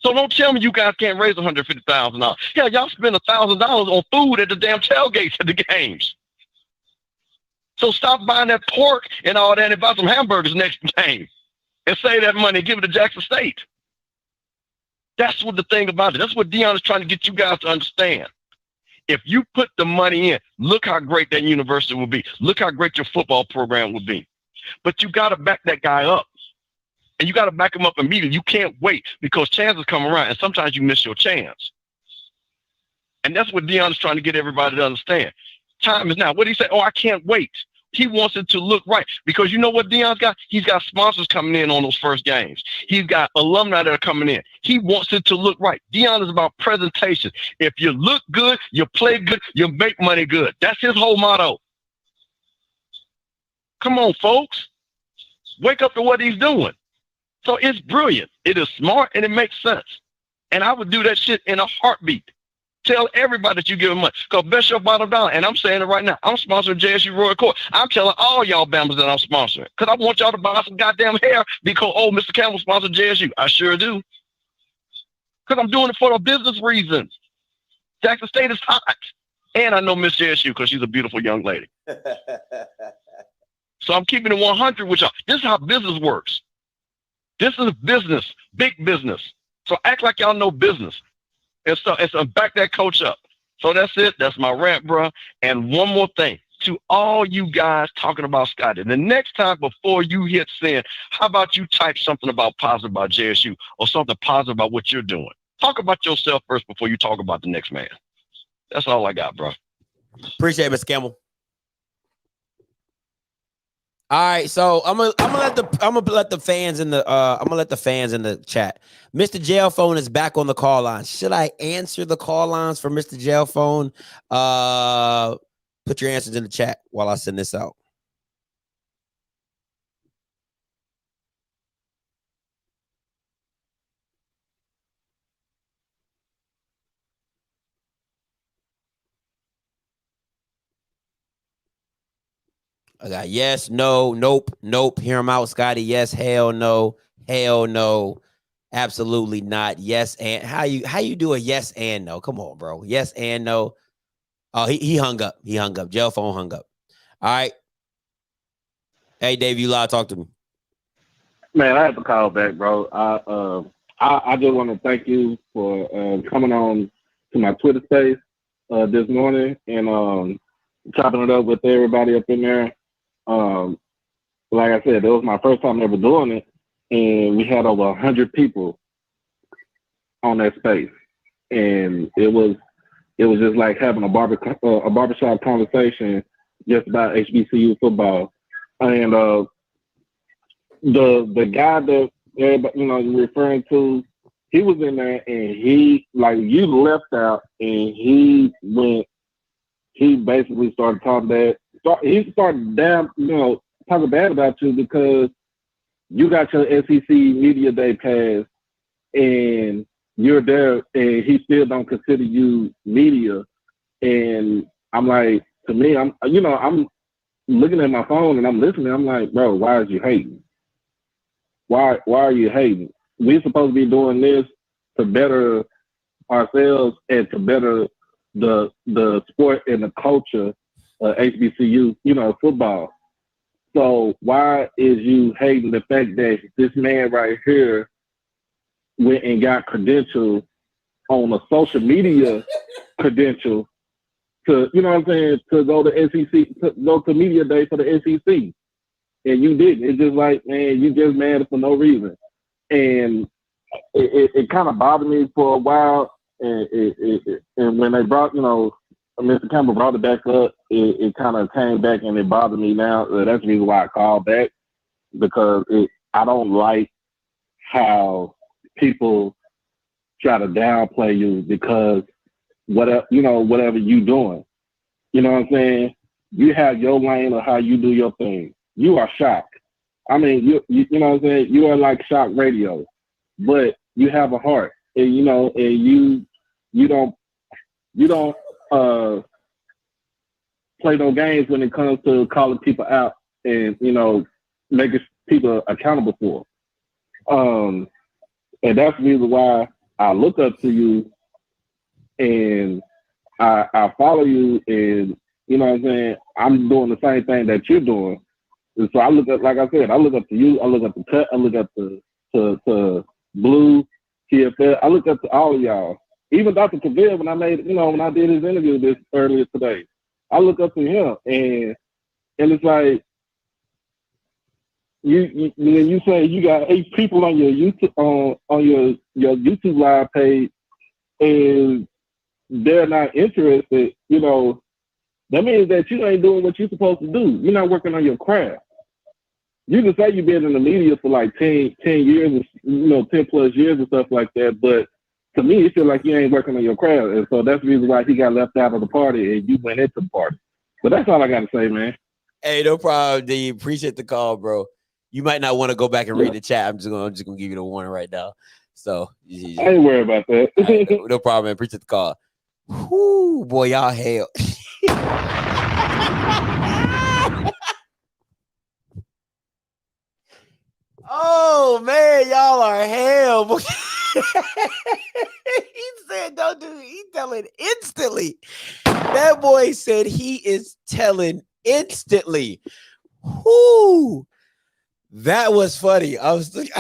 So don't tell me you guys can't raise $150,000. Hell, y'all spend $1,000 on food at the damn tailgates at the games. So stop buying that pork and all that and buy some hamburgers next game and save that money and give it to Jackson State. That's what the thing about it. That's what Deion is trying to get you guys to understand. If you put the money in, look how great that university will be. Look how great your football program will be. But you got to back that guy up. And you got to back him up immediately. You can't wait because chances come around, and sometimes you miss your chance. And that's what Deion is trying to get everybody to understand. Time is now. What did he say? Oh, I can't wait. He wants it to look right because you know what Deion's got? He's got sponsors coming in on those first games. He's got alumni that are coming in. He wants it to look right. Deion is about presentation. If you look good, you play good, you make money good. That's his whole motto. Come on, folks. Wake up to what he's doing. So it's brilliant. It is smart and it makes sense. And I would do that shit in a heartbeat. Tell everybody that you give him money. Because best your bottom dollar. And I'm saying it right now. I'm sponsoring JSU Royal Court. I'm telling all y'all Bama's that I'm sponsoring. Because I want y'all to buy some goddamn hair because, oh, Mr. Campbell sponsored JSU. I sure do. Because I'm doing it for a business reasons. Jackson State is hot. And I know Miss JSU because she's a beautiful young lady. So I'm keeping it 100 with y'all. This is how business works. This is business, big business. So act like y'all know business. And so back that coach up. So that's it. That's my rant, bro. And one more thing. To all you guys talking about Scotty, the next time before you hit send, how about you type something about positive about JSU or something positive about what you're doing? Talk about yourself first before you talk about the next man. That's all I got, bro. Appreciate it, Mr. Campbell. All right, so I'm gonna let the fans in the chat. Mr. Jail Phone is back on the call line. Should I answer the call lines for Mr. Jail Phone? Put your answers in the chat while I send this out. I got yes, no, nope, nope. Hear him out, Scotty. Yes, hell no, absolutely not. Yes, and how you do a yes and no? Come on, bro. Yes and no. Oh, he hung up. He hung up. Jail Phone hung up. All right. Hey, Dave, you live. Talk to me. Man, I have to call back, bro. I just want to thank you for coming on to my Twitter space this morning and chopping it up with everybody up in there. Like I said, it was my first time ever doing it, and we had over 100 people on that space, and it was just like having a barbershop conversation just about HBCU football. And the guy that everybody, you're referring to, he was in there, and he, like, you left out, and he basically started talking bad. He started talking bad about you because you got your SEC Media Day pass and you're there, and he still don't consider you media. And I'm like, to me, I'm looking at my phone and I'm listening. I'm like, bro, why is you hating? Why are you hating? We're supposed to be doing this to better ourselves and to better the sport and the culture of HBCU, football. So why is you hating the fact that this man right here went and got credentials on a social media credential to, to go to SEC, to go to Media Day for the SEC, and you didn't? It's just like, man, you just mad for no reason, and it kind of bothered me for a while. And when they brought, Mr. Campbell brought it back up, it kind of came back and it bothered me now. That's the reason why I called back, because I don't like how people try to downplay you because whatever you doing. You know what I'm saying? You have your lane of how you do your thing. You are shocked. I mean, you know what I'm saying? You are like shock radio, but you have a heart, and and you don't play no games when it comes to calling people out and making people accountable for. And that's the reason why I look up to you and I follow you, and you know what I'm saying, I'm doing the same thing that you're doing. And so I look up, like I said, I look up to you, I look up to Cut, I look up to Blue, TFL, I look up to all of y'all. even Dr. Cavill, when I did his interview this earlier today, I look up to him, and it's like you when you say you got 8 people on your YouTube on your YouTube live page, and they're not interested, that means that you ain't doing what you're supposed to do. You're not working on your craft. You can say you've been in the media for like 10 years, 10 plus years and stuff like that, but to me, it feels like you ain't working on your craft. And so that's the reason why he got left out of the party and you went into the party. But that's all I got to say, man. Hey, no problem, D. Appreciate the call, bro. You might not want to go back and read the chat. I'm just gonna give you the warning right now. So I ain't worried about that. Right, no problem, man. Appreciate the call. Whoo, boy, y'all hell. Oh man, y'all are hell. He said, "Don't do it." He telling instantly. That boy said he is telling instantly. Whoo, that was funny. I was thinking,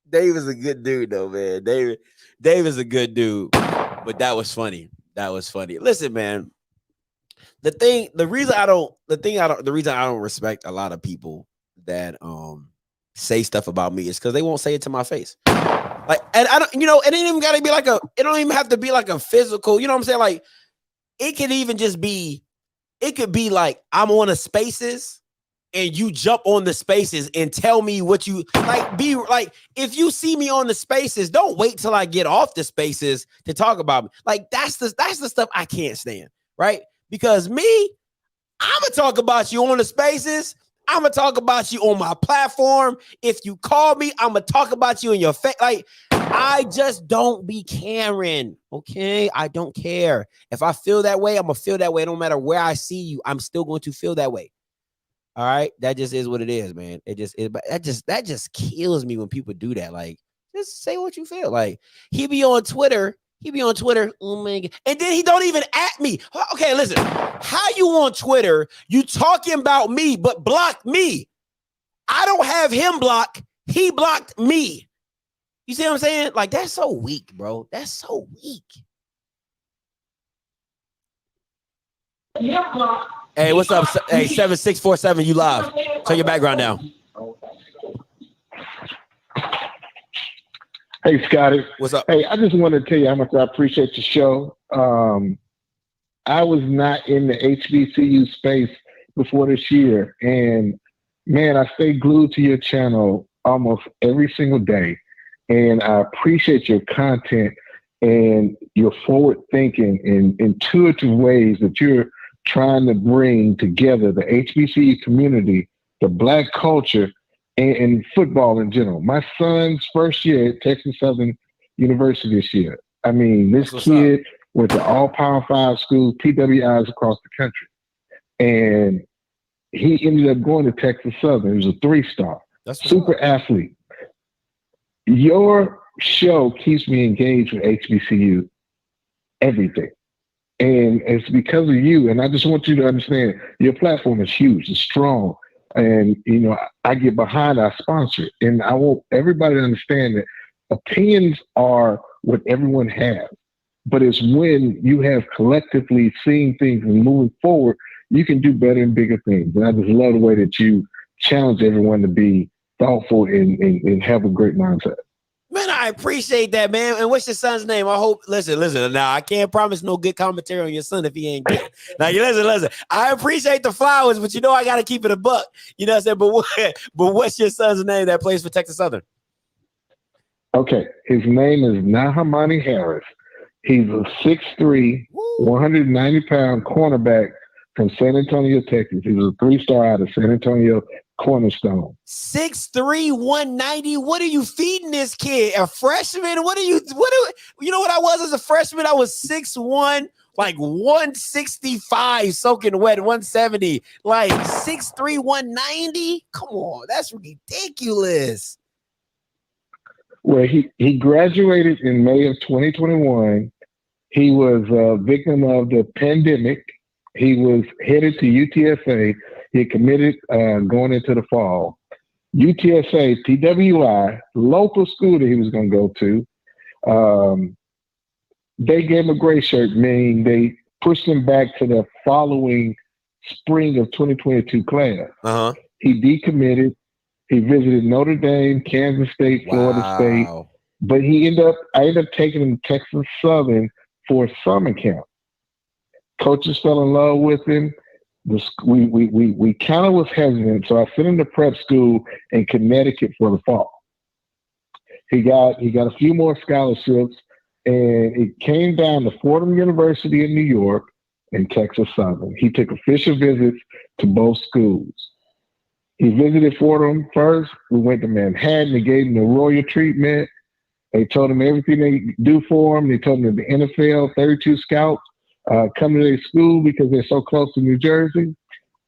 Dave is a good dude, though, man. Dave is a good dude, but that was funny. That was funny. Listen, man. The reason I don't respect a lot of people that say stuff about me is because they won't say it to my face. Like, and I don't, it ain't even gotta be like it don't even have to be like a physical, you know what I'm saying? Like, it could even just be, it could be like I'm on a spaces and you jump on the spaces and tell me what you like. Be like, if you see me on the spaces, don't wait till I get off the spaces to talk about me. Like, that's the stuff I can't stand, right? Because me, I'm gonna talk about you on the spaces. I'm gonna talk about you on my platform. If you call me, I'm gonna talk about you in your face. Like, I just don't be caring. Okay, I don't care. If I feel that way, I'm gonna feel that way. It don't matter where I see you, I'm still going to feel that way. All right, that just is what it is, man. It just is. But that just kills me when people do that. Like, just say what you feel. Like, he be on Twitter. Oh my God. And then he don't even at me. Okay, listen. How you on Twitter? You talking about me, but block me. I don't have him blocked. He blocked me. You see what I'm saying? Like, that's so weak, bro. That's so weak. Hey, what's up? Hey, 7647, you live. Turn your background down. Hey, Scotty. What's up? Hey, I just want to tell you how much I appreciate the show. I was not in the HBCU space before this year, and man, I stay glued to your channel almost every single day, and I appreciate your content and your forward thinking and intuitive ways that you're trying to bring together the HBCU community, the Black culture, and football in general. My son's first year at Texas Southern University this year. I mean, this kid went to all Power 5 schools, PWIs across the country. And he ended up going to Texas Southern. He was a 3-star, super athlete. Your show keeps me engaged with HBCU, everything. And it's because of you. And I just want you to understand, your platform is huge, it's strong. And, I get behind, I sponsor it. And I want everybody to understand that opinions are what everyone has. But it's when you have collectively seen things and moving forward, you can do better and bigger things. And I just love the way that you challenge everyone to be thoughtful and have a great mindset. Man, I appreciate that, man. And what's your son's name? I hope. Listen. Now, I can't promise no good commentary on your son if he ain't good. Now, listen. I appreciate the flowers, but I got to keep it a buck. You know what I'm saying? But what's your son's name that plays for Texas Southern? Okay, his name is Nahamani Harris. He's a 6'3", 190-pound cornerback from San Antonio, Texas. He was a 3-star out of San Antonio Cornerstone. 6'3", 190. What are you feeding this kid? A freshman? What you know what I was as a freshman? I was 6'1", like 165, soaking wet, 170. Like 6'3", 190? Come on, that's ridiculous. Well, he graduated in May of 2021. He was a victim of the pandemic. He was headed to UTSA. He committed going into the fall. UTSA, PWI, local school that he was going to go to, They gave him a gray shirt, meaning they pushed him back to the following spring of 2022 class. He decommitted. He visited Notre Dame, Kansas State, Florida State, but I ended up taking him to Texas Southern for a summer camp. Coaches fell in love with him. We kind of was hesitant, so I sent him to prep school in Connecticut for the fall. He got a few more scholarships, and it came down to Fordham University in New York and Texas Southern. He took official visits to both schools. He visited Fordham first. We went to Manhattan. They gave him the royal treatment. They told him everything they do for him. They told him that the NFL 32 scouts come to their school because they're so close to New Jersey.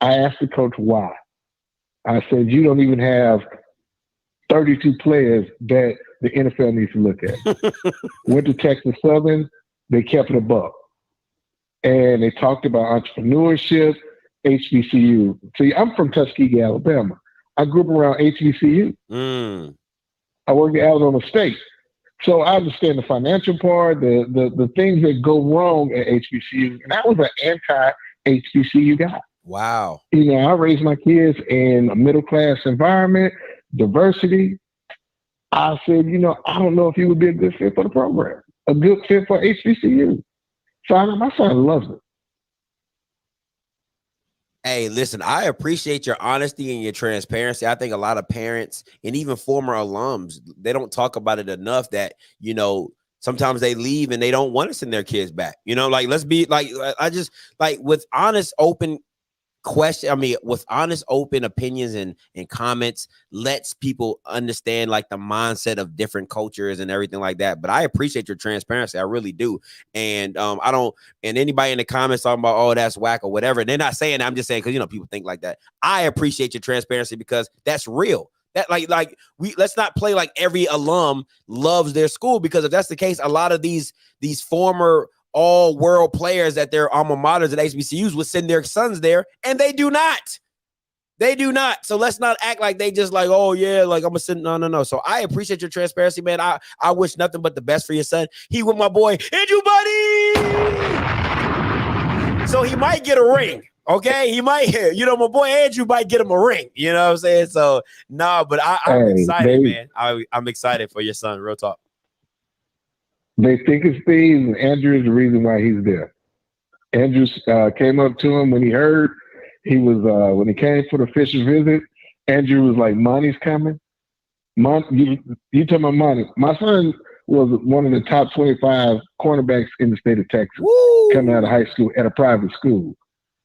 I asked the coach why. I said, you don't even have 32 players that the NFL needs to look at. Went to Texas Southern. They kept it a buck. And they talked about entrepreneurship, HBCU. See, I'm from Tuskegee, Alabama. I grew up around HBCU. I worked at Alabama State. So I understand the financial part, the things that go wrong at HBCU. And I was an anti-HBCU guy. Wow. You know, I raised my kids in a middle-class environment, diversity. I said, you know, I don't know if he would be a good fit for the program, a good fit for HBCU. So my son loves it. Hey, listen, I appreciate your honesty and your transparency. I think a lot of parents and even former alums, they don't talk about it enough that, you know, sometimes they leave and they don't want to send their kids back. You know, like, let's be like, I just like with honest, open with honest, open opinions and comments, lets people understand like the mindset of different cultures and everything like that. But I appreciate your transparency. I really do. And and anybody in the comments talking about, oh, that's whack or whatever, they're not saying that. I'm just saying, because, you know, people think like that. I appreciate your transparency because that's real. That let's not play like every alum loves their school, because if that's the case, a lot of these former all world players at their alma maters at HBCUs would send their sons there, and they do not. They do not. So let's not act like they just like, oh yeah, like I'm gonna send. No. So I appreciate your transparency, man. I wish nothing but the best for your son. He with my boy Andrew Buddy, so he might get a ring. Okay, he might. You know, my boy Andrew might get him a ring. You know what I'm saying? So but I'm excited, man. I'm excited for your son. Real talk. They think it's thieves, and Andrew is the reason why he's there. Andrew came up to him when he heard. He was when he came for the official visit. Andrew was like, "Monty's coming." You tell my Monty. My son was one of the top 25 cornerbacks in the state of Texas, coming out of high school at a private school.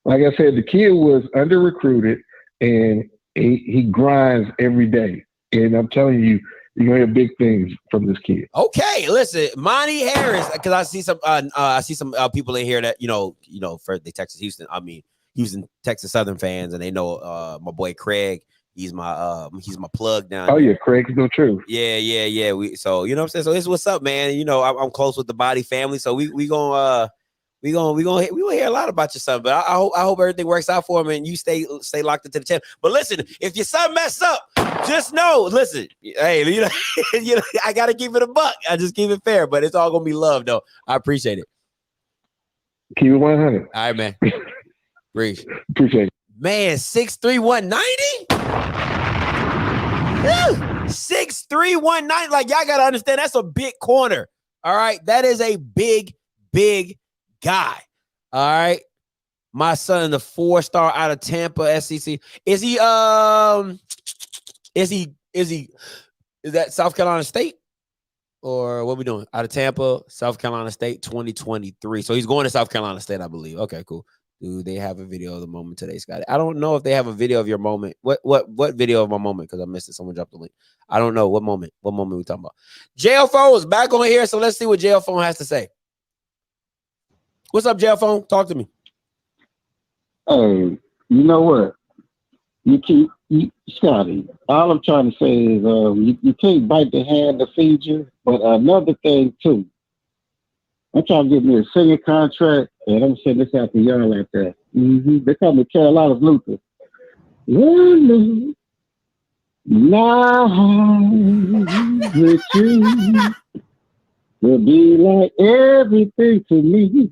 Like I said, the kid was under recruited, and he grinds every day. And I'm telling you, you're gonna hear big things from this kid. Okay, listen, Monty Harris, because I see some people in here that you know for the Texas Houston Texas Southern fans, and they know my boy Craig. He's my plug down. Oh there. Yeah, Craig's no truth. Yeah. So you know what I'm saying. So this is what's up, man. You know I'm close with the Body family, so we gonna hear a lot about your son. But I hope everything works out for him and you stay locked into the channel. But listen, if your son mess up, just know, listen, hey, you know, I gotta keep it a buck. I just keep it fair, but it's all gonna be love, though. I appreciate it. Keep it 100. All right, man. Appreciate it. Man, 6'3", 190? 6'3", 190. Like, y'all gotta understand, that's a big corner. All right, that is a big guy. All right, my son, the 4-star out of Tampa, SEC. Is that South Carolina State, or what we doing? Out of Tampa, South Carolina State, 2023. So he's going to South Carolina State, I believe. Okay, cool. Do they have a video of the moment today, Scotty? I don't know if they have a video of your moment. What video of my moment? Because I missed it. Someone dropped the link. I don't know what moment. What moment we talking about? JL Phone is back on here, so let's see what JL Phone has to say. What's up, JL Phone? Talk to me. Hey, you know what? Scotty, all I'm trying to say is you can't bite the hand that feeds you. But another thing, too, I'm trying to get me a singing contract, and I'm sending this out to y'all out there. They call me Carolina's Luther. Now with you. will be like everything to me.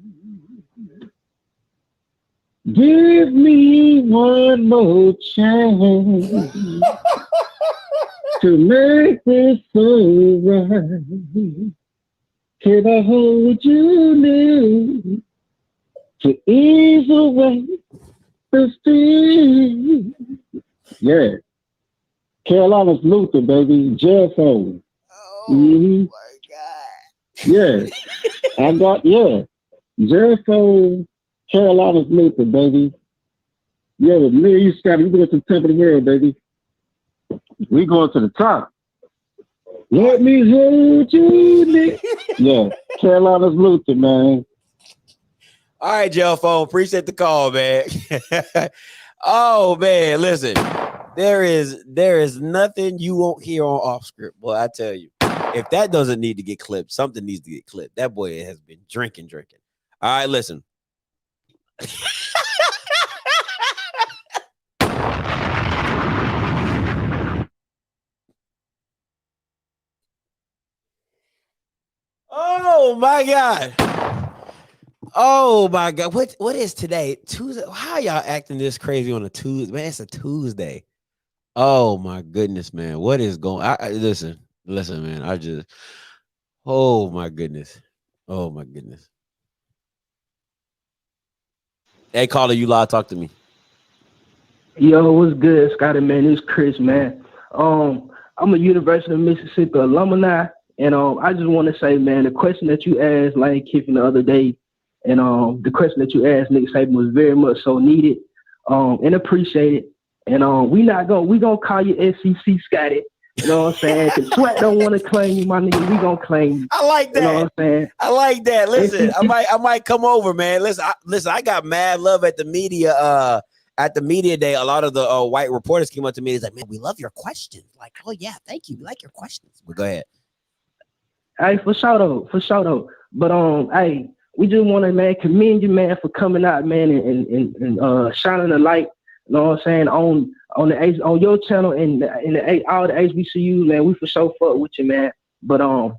Give me one more chance to make this so right. Can I hold you near to ease away the street? Yeah. Carolina's Luther, baby. Jail phone. Oh my God. Yeah. I got, yeah. Jail phone, Carolina's Luther, baby. Yeah, with me, you Scotty, we going to the top of the world, baby. We going to the top. Let me hold you near. Yeah. Carolina's Luther, man. All right, Jail Phone. Appreciate the call, man. Oh man, listen. There is nothing you won't hear on Offscript. Boy, I tell you, if that doesn't need to get clipped, something needs to get clipped. That boy has been drinking. All right, listen. Oh my God. Oh my God. What is today? Tuesday? How y'all acting this crazy on a Tuesday? Man, it's a Tuesday. Oh my goodness, man. What is going on? Listen, man. Oh my goodness. Oh my goodness. Hey, caller, you live, talk to me. Yo, what's good, Scotty, man? It's Chris, man. I'm a University of Mississippi alumni, and I just want to say, man, the question that you asked Lane Kiffin the other day, and the question that you asked Nick Saban was very much so needed, and appreciated. And we gonna call you SEC Scotty. You know what I'm saying? Cause SWAC don't want to claim you, my nigga. We gonna claim you. I like that. You know what I'm saying? I like that. Listen, I might come over, man. Listen, I got mad love at the media. At the media day, a lot of the white reporters came up to me. It's like, man, we love your questions. Like, oh yeah, thank you. We like your questions. But go ahead. Hey, for sure though. But hey, we just want to, man, commend you, man, for coming out, man, and shining the light. You know what I'm saying, on your channel and all the HBCUs, man. We for sure fuck with you, man. But I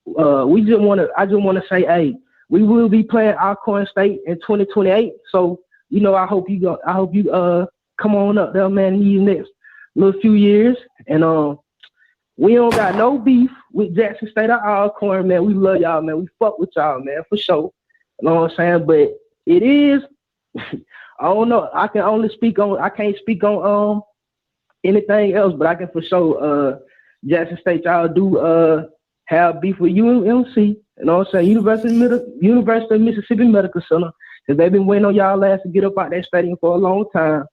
just want to say, hey, we will be playing Alcorn State in 2028. So, you know, I hope you come on up there, man, in these next little few years. And we don't got no beef with Jackson State or Alcorn, man. We love y'all, man. We fuck with y'all, man, for sure. You know what I'm saying? But it is. I don't know. I can't speak on anything else, but I can for sure Jackson State, y'all do have beef with UMC. You know what I'm saying? University of Mississippi Medical Center, because they've been waiting on y'all ass to get up out that stadium for a long time.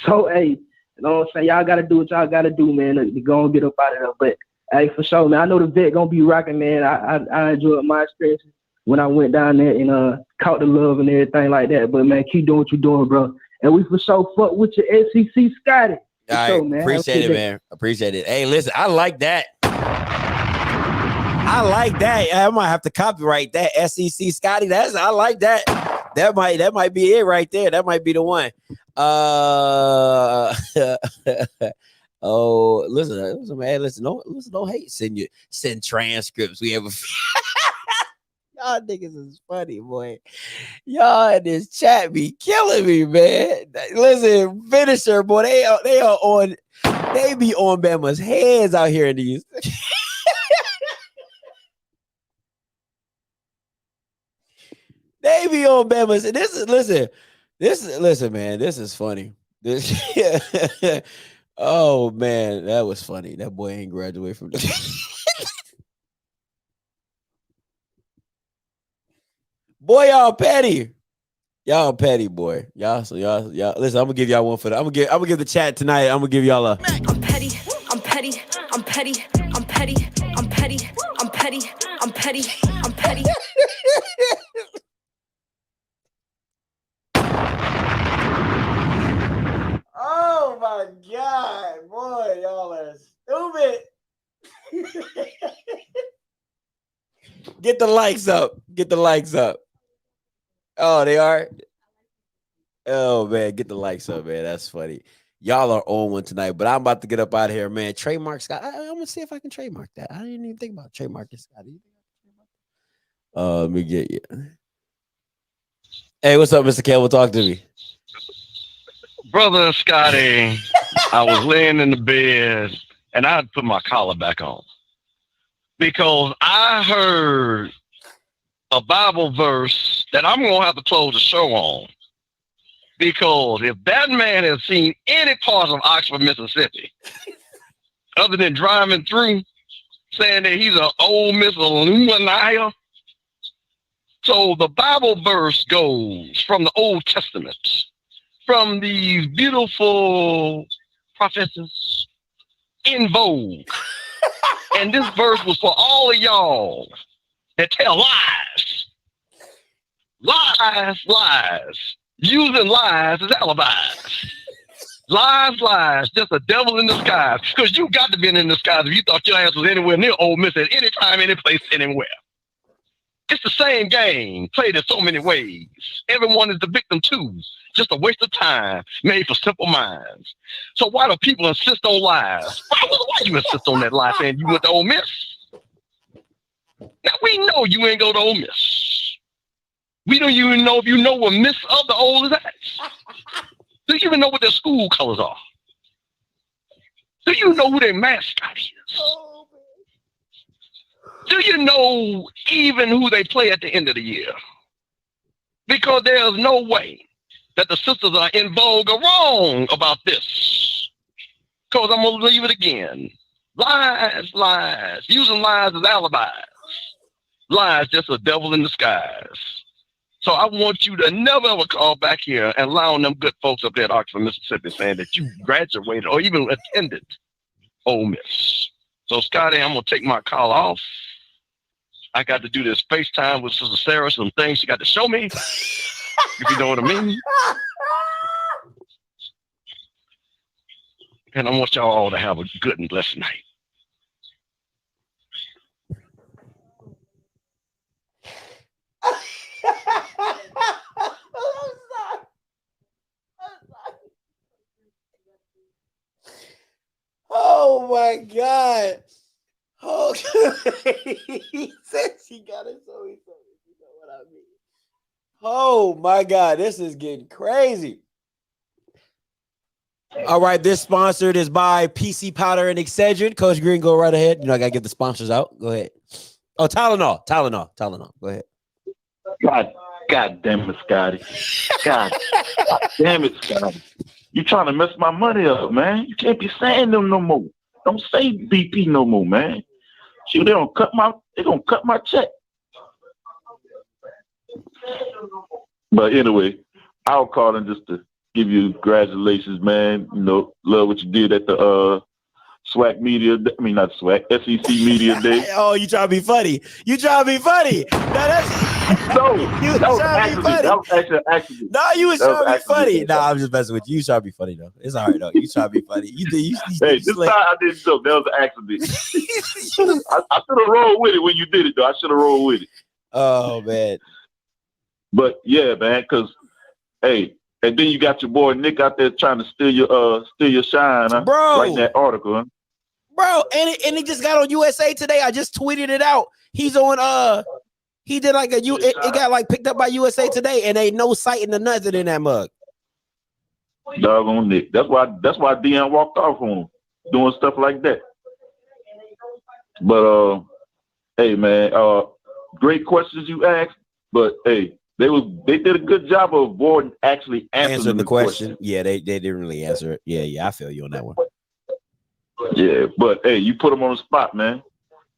So hey, you know what I'm saying? Y'all gotta do what y'all gotta do, man, to go and get up out of there. But hey, for sure, man. I know the vet gonna be rocking, man. I enjoyed my experiences when I went down there and caught the love and everything like that. But man, keep doing what you're doing, bro. And we for sure fuck with your SEC Scotty. All right, sure, man. appreciate it, man. Appreciate it. Hey, listen, I like that. I might have to copyright that SEC Scotty. I like that. That might be it right there. That might be the one. Oh, listen, man. Listen, don't hate. Send transcripts. We have a y'all niggas is funny, boy. Y'all in this chat be killing me, man. Listen, finisher, boy. They be on Bama's heads out here in these. They be on Bama's. Listen, man. This is funny. Oh man, that was funny. That boy ain't graduated from this. Boy, y'all petty, boy. Y'all listen, I'm gonna give y'all one for that. I'm gonna give the chat tonight. I'm gonna give y'all a I'm petty. Oh my God, boy, y'all are stupid. Get the likes up. Oh, they are. Oh man, get the likes up, man. That's funny. Y'all are on one tonight, but I'm about to get up out of here, man. Trademark Scott. I'm gonna see if I can trademark that. I didn't even think about trademarking Scott. Let me get you. Hey, what's up, Mr. Campbell? Talk to me. Brother Scotty, I was laying in the bed and I had put my collar back on because I heard a Bible verse that I'm going to have to close the show on. Because if that man has seen any part of Oxford, Mississippi, other than driving through, saying that he's an Ole Miss alumni. So the Bible verse goes from the Old Testament, from these beautiful prophetess in vogue. And this verse was for all of y'all that tell lies. Lies, lies. Using lies as alibis. Lies, lies. Just a devil in disguise. Because you got to be in disguise if you thought your ass was anywhere near Ole Miss at any time, any place, anywhere. It's the same game, played in so many ways. Everyone is the victim too. Just a waste of time made for simple minds. So why do people insist on lies? Why you insist on that lie saying you went to Ole Miss? Now we know you ain't go to Ole Miss. We don't even know if you know what Miss of the Ole is at. Do you even know what their school colors are? Do you know who their mascot is? Do you know even who they play at the end of the year? Because there's no way that the sisters are in vogue or wrong about this. Because I'm going to leave it again. Lies, lies. Using lies as alibis. Lies just a devil in disguise. So I want you to never ever call back here and lie on them good folks up there at Oxford, Mississippi, saying that you graduated or even attended Ole Miss. So Scotty, I'm going to take my call off. I got to do this FaceTime with Sister Sarah, some things she got to show me, if you know what I mean. And I want y'all all to have a good and blessed night. Oh my God. Oh, he said she got it, so he told me. You know what I mean? Oh my God, this is getting crazy. All right, this sponsored is by PC Powder and Excedrin. Coach Green, go right ahead. You know, I gotta get the sponsors out. Go ahead. Oh, Tylenol. Go ahead. God damn it, Scotty. God damn it, Scotty. You trying to mess my money up, man. You can't be saying them no more. Don't say BP no more, man. Shoot, they're gonna cut my check. But anyway, I'll call in just to give you congratulations, man. You know, love what you did at the SWAC media. I mean, not SWAC, SEC media day. Oh, you trying to be funny? You trying to be funny? No, that was actually an accident. No, you was trying to be funny. Nah, I'm just messing with you. You trying to be funny though. It's all right though. You trying to be funny. You hey, this time I didn't joke. That was an accident. I should have rolled with it when you did it though. I should have rolled with it. Oh man. But yeah, man, because hey, and then you got your boy Nick out there trying to steal your shine, huh? Bro. Writing that article, huh? Bro, and he just got on USA Today. I just tweeted it out. He's on he did like it got like picked up by USA Today, and ain't no sighting or nothing in that mug. Doggone Nick. That's why Deion walked off on him, doing stuff like that. But hey man, great questions you asked, but hey, they did a good job of avoiding actually answering the question. Yeah, they didn't really answer it. Yeah, I feel you on that one. Yeah, but hey, you put them on the spot, man.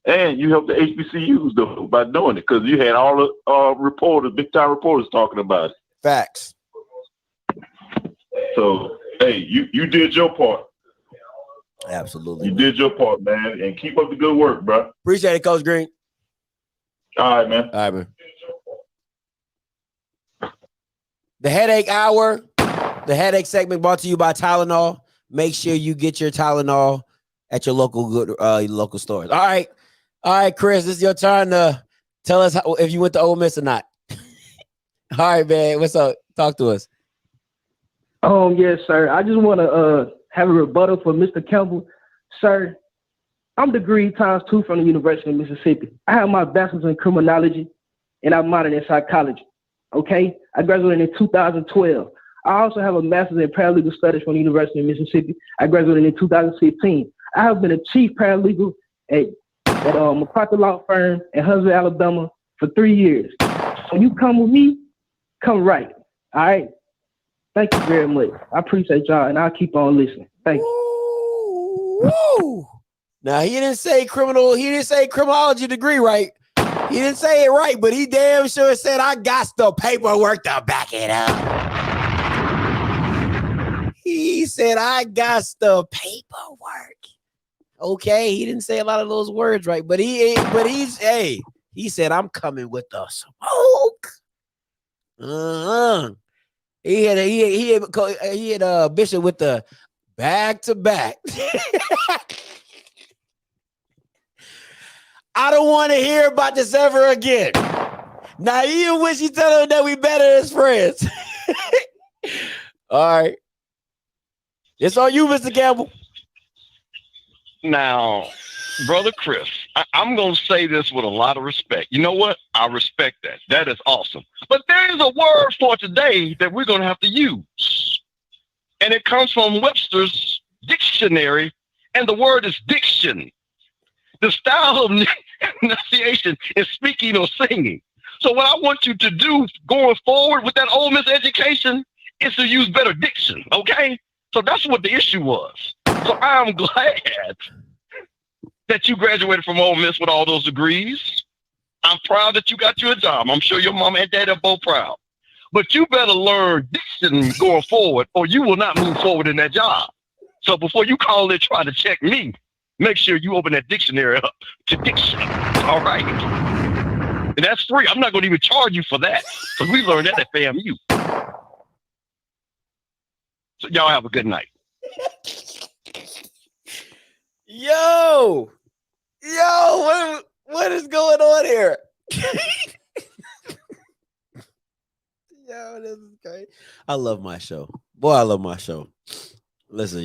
And you helped the HBCUs though by doing it because you had all the reporters, big time reporters talking about it. Facts. So hey, you did your part. Absolutely. You did your part, man, and keep up the good work, bro. Appreciate it, Coach Green. All right, man. All right, man. The Headache Hour, the Headache segment brought to you by Tylenol. Make sure you get your Tylenol at your local stores. All right, Chris, this is your turn to tell us if you went to Ole Miss or not. All right, man, what's up? Talk to us. Yes, sir. I just want to have a rebuttal for Mr. Campbell. Sir, I'm degree ×2 from the University of Mississippi. I have my bachelor's in criminology. and I'm minored in psychology. Okay, I graduated in 2012. I also have a master's in paralegal studies from the University of Mississippi. I graduated in 2016. I have been a chief paralegal at MacArthur Law Firm in Huntsville, Alabama for 3 years. When you come with me, come right. All right. Thank you very much. I appreciate y'all, and I'll keep on listening. Thank you. Woo. Now he didn't say criminology degree, right? He didn't say it right, but he damn sure said I got the paperwork to back it up. He said I got the paperwork. Okay, he didn't say a lot of those words right, but he said I'm coming with the smoke. He had Bishop with the back to back. I don't want to hear about this ever again. Now you wish you tell him that we better as friends. All right. It's on you, Mr. Campbell. Now, Brother Chris, I'm going to say this with a lot of respect. You know what? I respect that. That is awesome. But there is a word for today that we're going to have to use. And it comes from Webster's dictionary, and the word is diction. The style of enunciation is speaking or singing. So what I want you to do going forward with that Ole Miss education is to use better diction, okay? So that's what the issue was. So I'm glad that you graduated from Ole Miss with all those degrees. I'm proud that you got you a job. I'm sure your mom and dad are both proud. But you better learn diction going forward, or you will not move forward in that job. So before you call it, try to check me, make sure you open that dictionary up to diction. All right. And that's free. I'm not going to even charge you for that, because we learned that at FAMU. So y'all have a good night. Yo, what is going on here? Yo, this is great. I love my show. Boy, I love my show. Listen,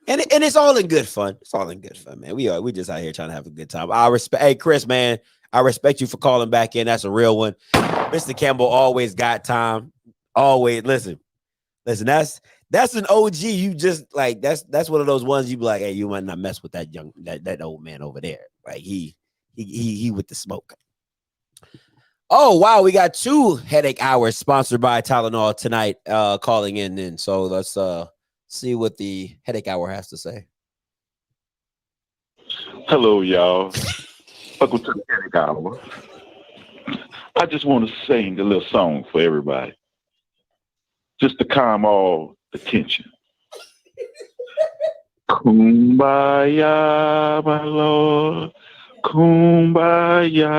and it's all in good fun. It's all in good fun, man. We just out here trying to have a good time. Hey, Chris, man, I respect you for calling back in. That's a real one. Mr. Campbell always got time. Always. Listen, that's an OG. You just like that's one of those ones you be like, hey, you might not mess with that old man over there. Like he with the smoke. Oh wow, we got 2 headache hours sponsored by Tylenol tonight. Calling in. So let's see what the headache hour has to say. Hello, y'all. Welcome to the headache hour. I just want to sing a little song for everybody, just to calm all the tension. Kumbaya, my Lord. Kumbaya.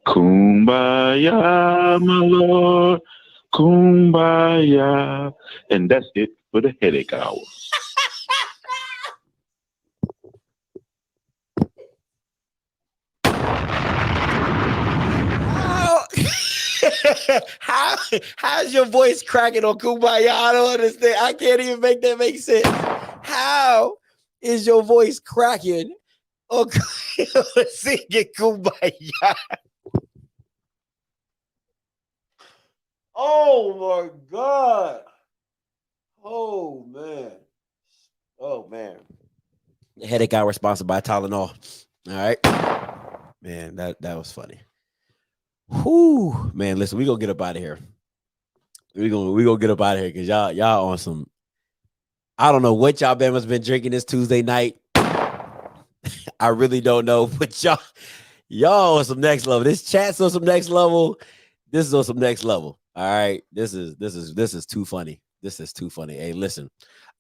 Kumbaya, my Lord. Kumbaya. And that's it for the headache hour. How's your voice cracking on Kumbaya? I don't understand. I can't even make that make sense. How is your voice cracking on singing Kumbaya? Oh my God. Oh man. The headache hour sponsored by Tylenol. All right. Man, that was funny. Whoo, man, listen, we gonna get up out of here. We gonna get up out of here because y'all on some. I don't know what y'all Bama's been drinking this Tuesday night. I really don't know, but y'all on some next level. This chat's on some next level. This is on some next level. All right, this is too funny. This is too funny. Hey, listen,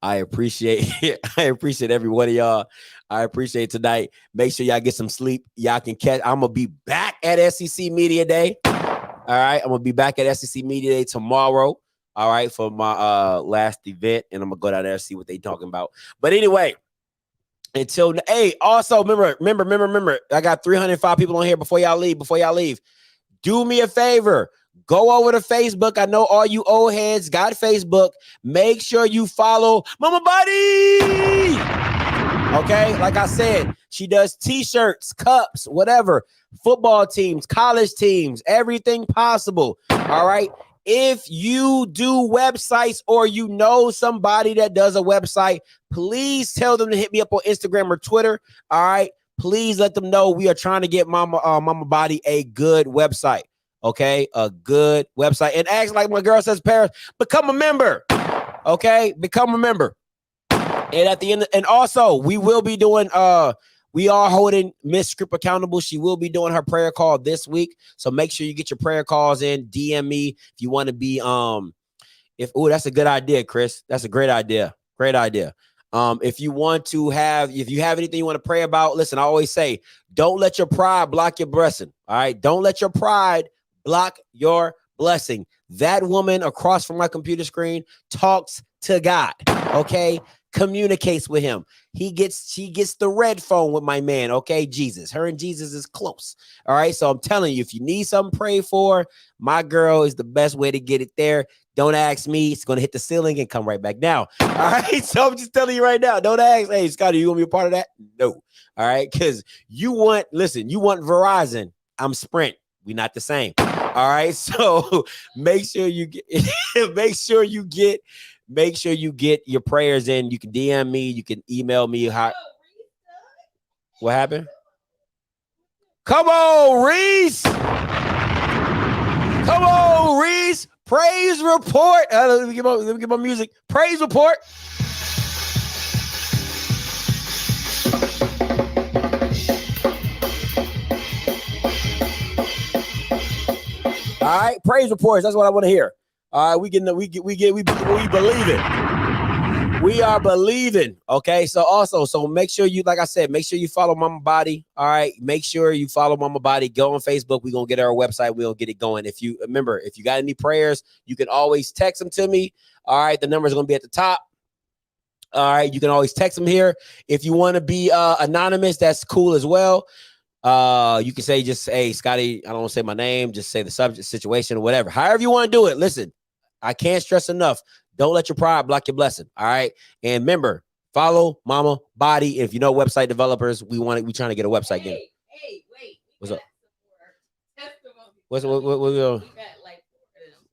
I appreciate it. I appreciate every one of y'all. I appreciate tonight. Make sure y'all get some sleep. Y'all can catch. I'm gonna be back at SEC Media Day. All right, I'm gonna be back at SEC Media Day tomorrow. All right, for my last event, and I'm gonna go down there and see what they talking about. But anyway, also remember, I got 305 people on here before y'all leave. Do me a favor. Go over to Facebook. I know all you old heads got Facebook. Make sure you follow Mama Buddy. Okay, like I said, She does t-shirts, cups, whatever, football teams, college teams, everything possible. All right. If you do websites or you know somebody that does a website, please tell them to hit me up on Instagram or Twitter. All right. Please let them know we are trying to get Mama Body a good website. Okay. A good website. And act like my girl says, Paris, become a member. Okay. Become a member. And at the end, and also we will be doing, we are holding Miss Script accountable. She will be doing her prayer call this week. So make sure you get your prayer calls in. DM me if you want to be, that's a good idea, Chris. That's a great idea. Great idea. If you have anything you want to pray about, listen, I always say, don't let your pride block your blessing. All right. Don't let your pride block your blessing. That woman across from my computer screen talks to God. Okay. Communicates with him. She gets the red phone with my man. Okay. Jesus. Her and Jesus is close. All right. So I'm telling you, if you need something to pray for, my girl is the best way to get it there. Don't ask me. It's going to hit the ceiling and come right back down. All right. So I'm just telling you right now, don't ask, hey, Scotty, you want to be a part of that? No. All right. Because you want Verizon. I'm Sprint. We not the same. All right. So make sure you get your prayers in. You can DM me. You can email me. What happened? Come on, Reese. Come on, Reese. Praise report. Let me get my music. Praise report. All right, praise reports. That's what I want to hear. All right, we believe it. We are believing. Okay, so make sure you, like I said, make sure you follow Mama Body. All right, make sure you follow Mama Body. Go on Facebook. We're gonna get our website. We'll get it going. If you got any prayers, you can always text them to me. All right, the number is gonna be at the top. All right, you can always text them here. If you want to be anonymous, that's cool as well. You can say just, hey, Scotty, I don't want to say my name, just say the subject, situation, or whatever. However you want to do it. Listen, I can't stress enough. Don't let your pride block your blessing. All right. And remember, follow Mama Body. If you know website developers, we trying to get a website again. Hey, wait. What's up? What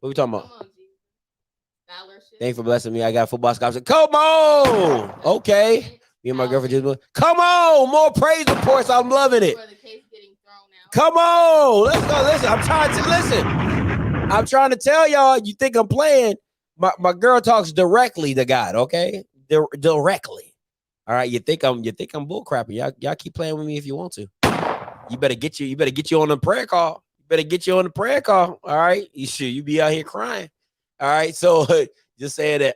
we talking about? Thanks for blessing me. I got football scholarship. Come on. Okay. Me and my girlfriend just come on. More praise reports. I'm loving it. Come on. Let's go. Listen, I'm trying to tell y'all, you think I'm playing. My girl talks directly to God, okay? Directly. All right. You think I'm bull crapping. Y'all keep playing with me if you want to. You better get you on the prayer call. All right. You be out here crying. All right. So just saying that.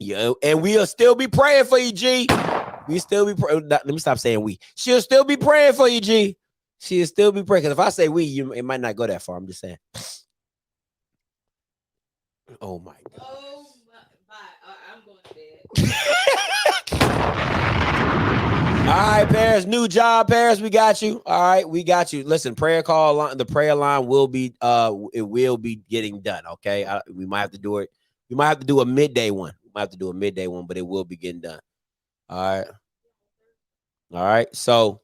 Yeah, and we'll still be praying for you, G. We still be praying. Let me stop saying we. She'll still be praying for you, G. She'll still be praying. Because if I say we, it might not go that far. I'm just saying. Oh my God. Oh my, I'm going to bed. All right, Paris. New job, Paris. We got you. All right, we got you. Listen, prayer call line. The prayer line will be it will be getting done. Okay, we might have to do it. We might have to do a midday one. But it will be getting done. All right. So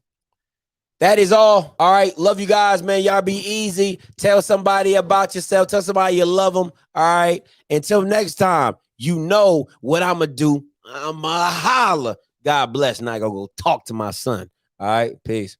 that is all. All right. Love you guys, man. Y'all be easy. Tell somebody about yourself. Tell somebody you love them. All right. Until next time, you know what I'm going to do. I'm going to holler. God bless. Now I go talk to my son. All right. Peace.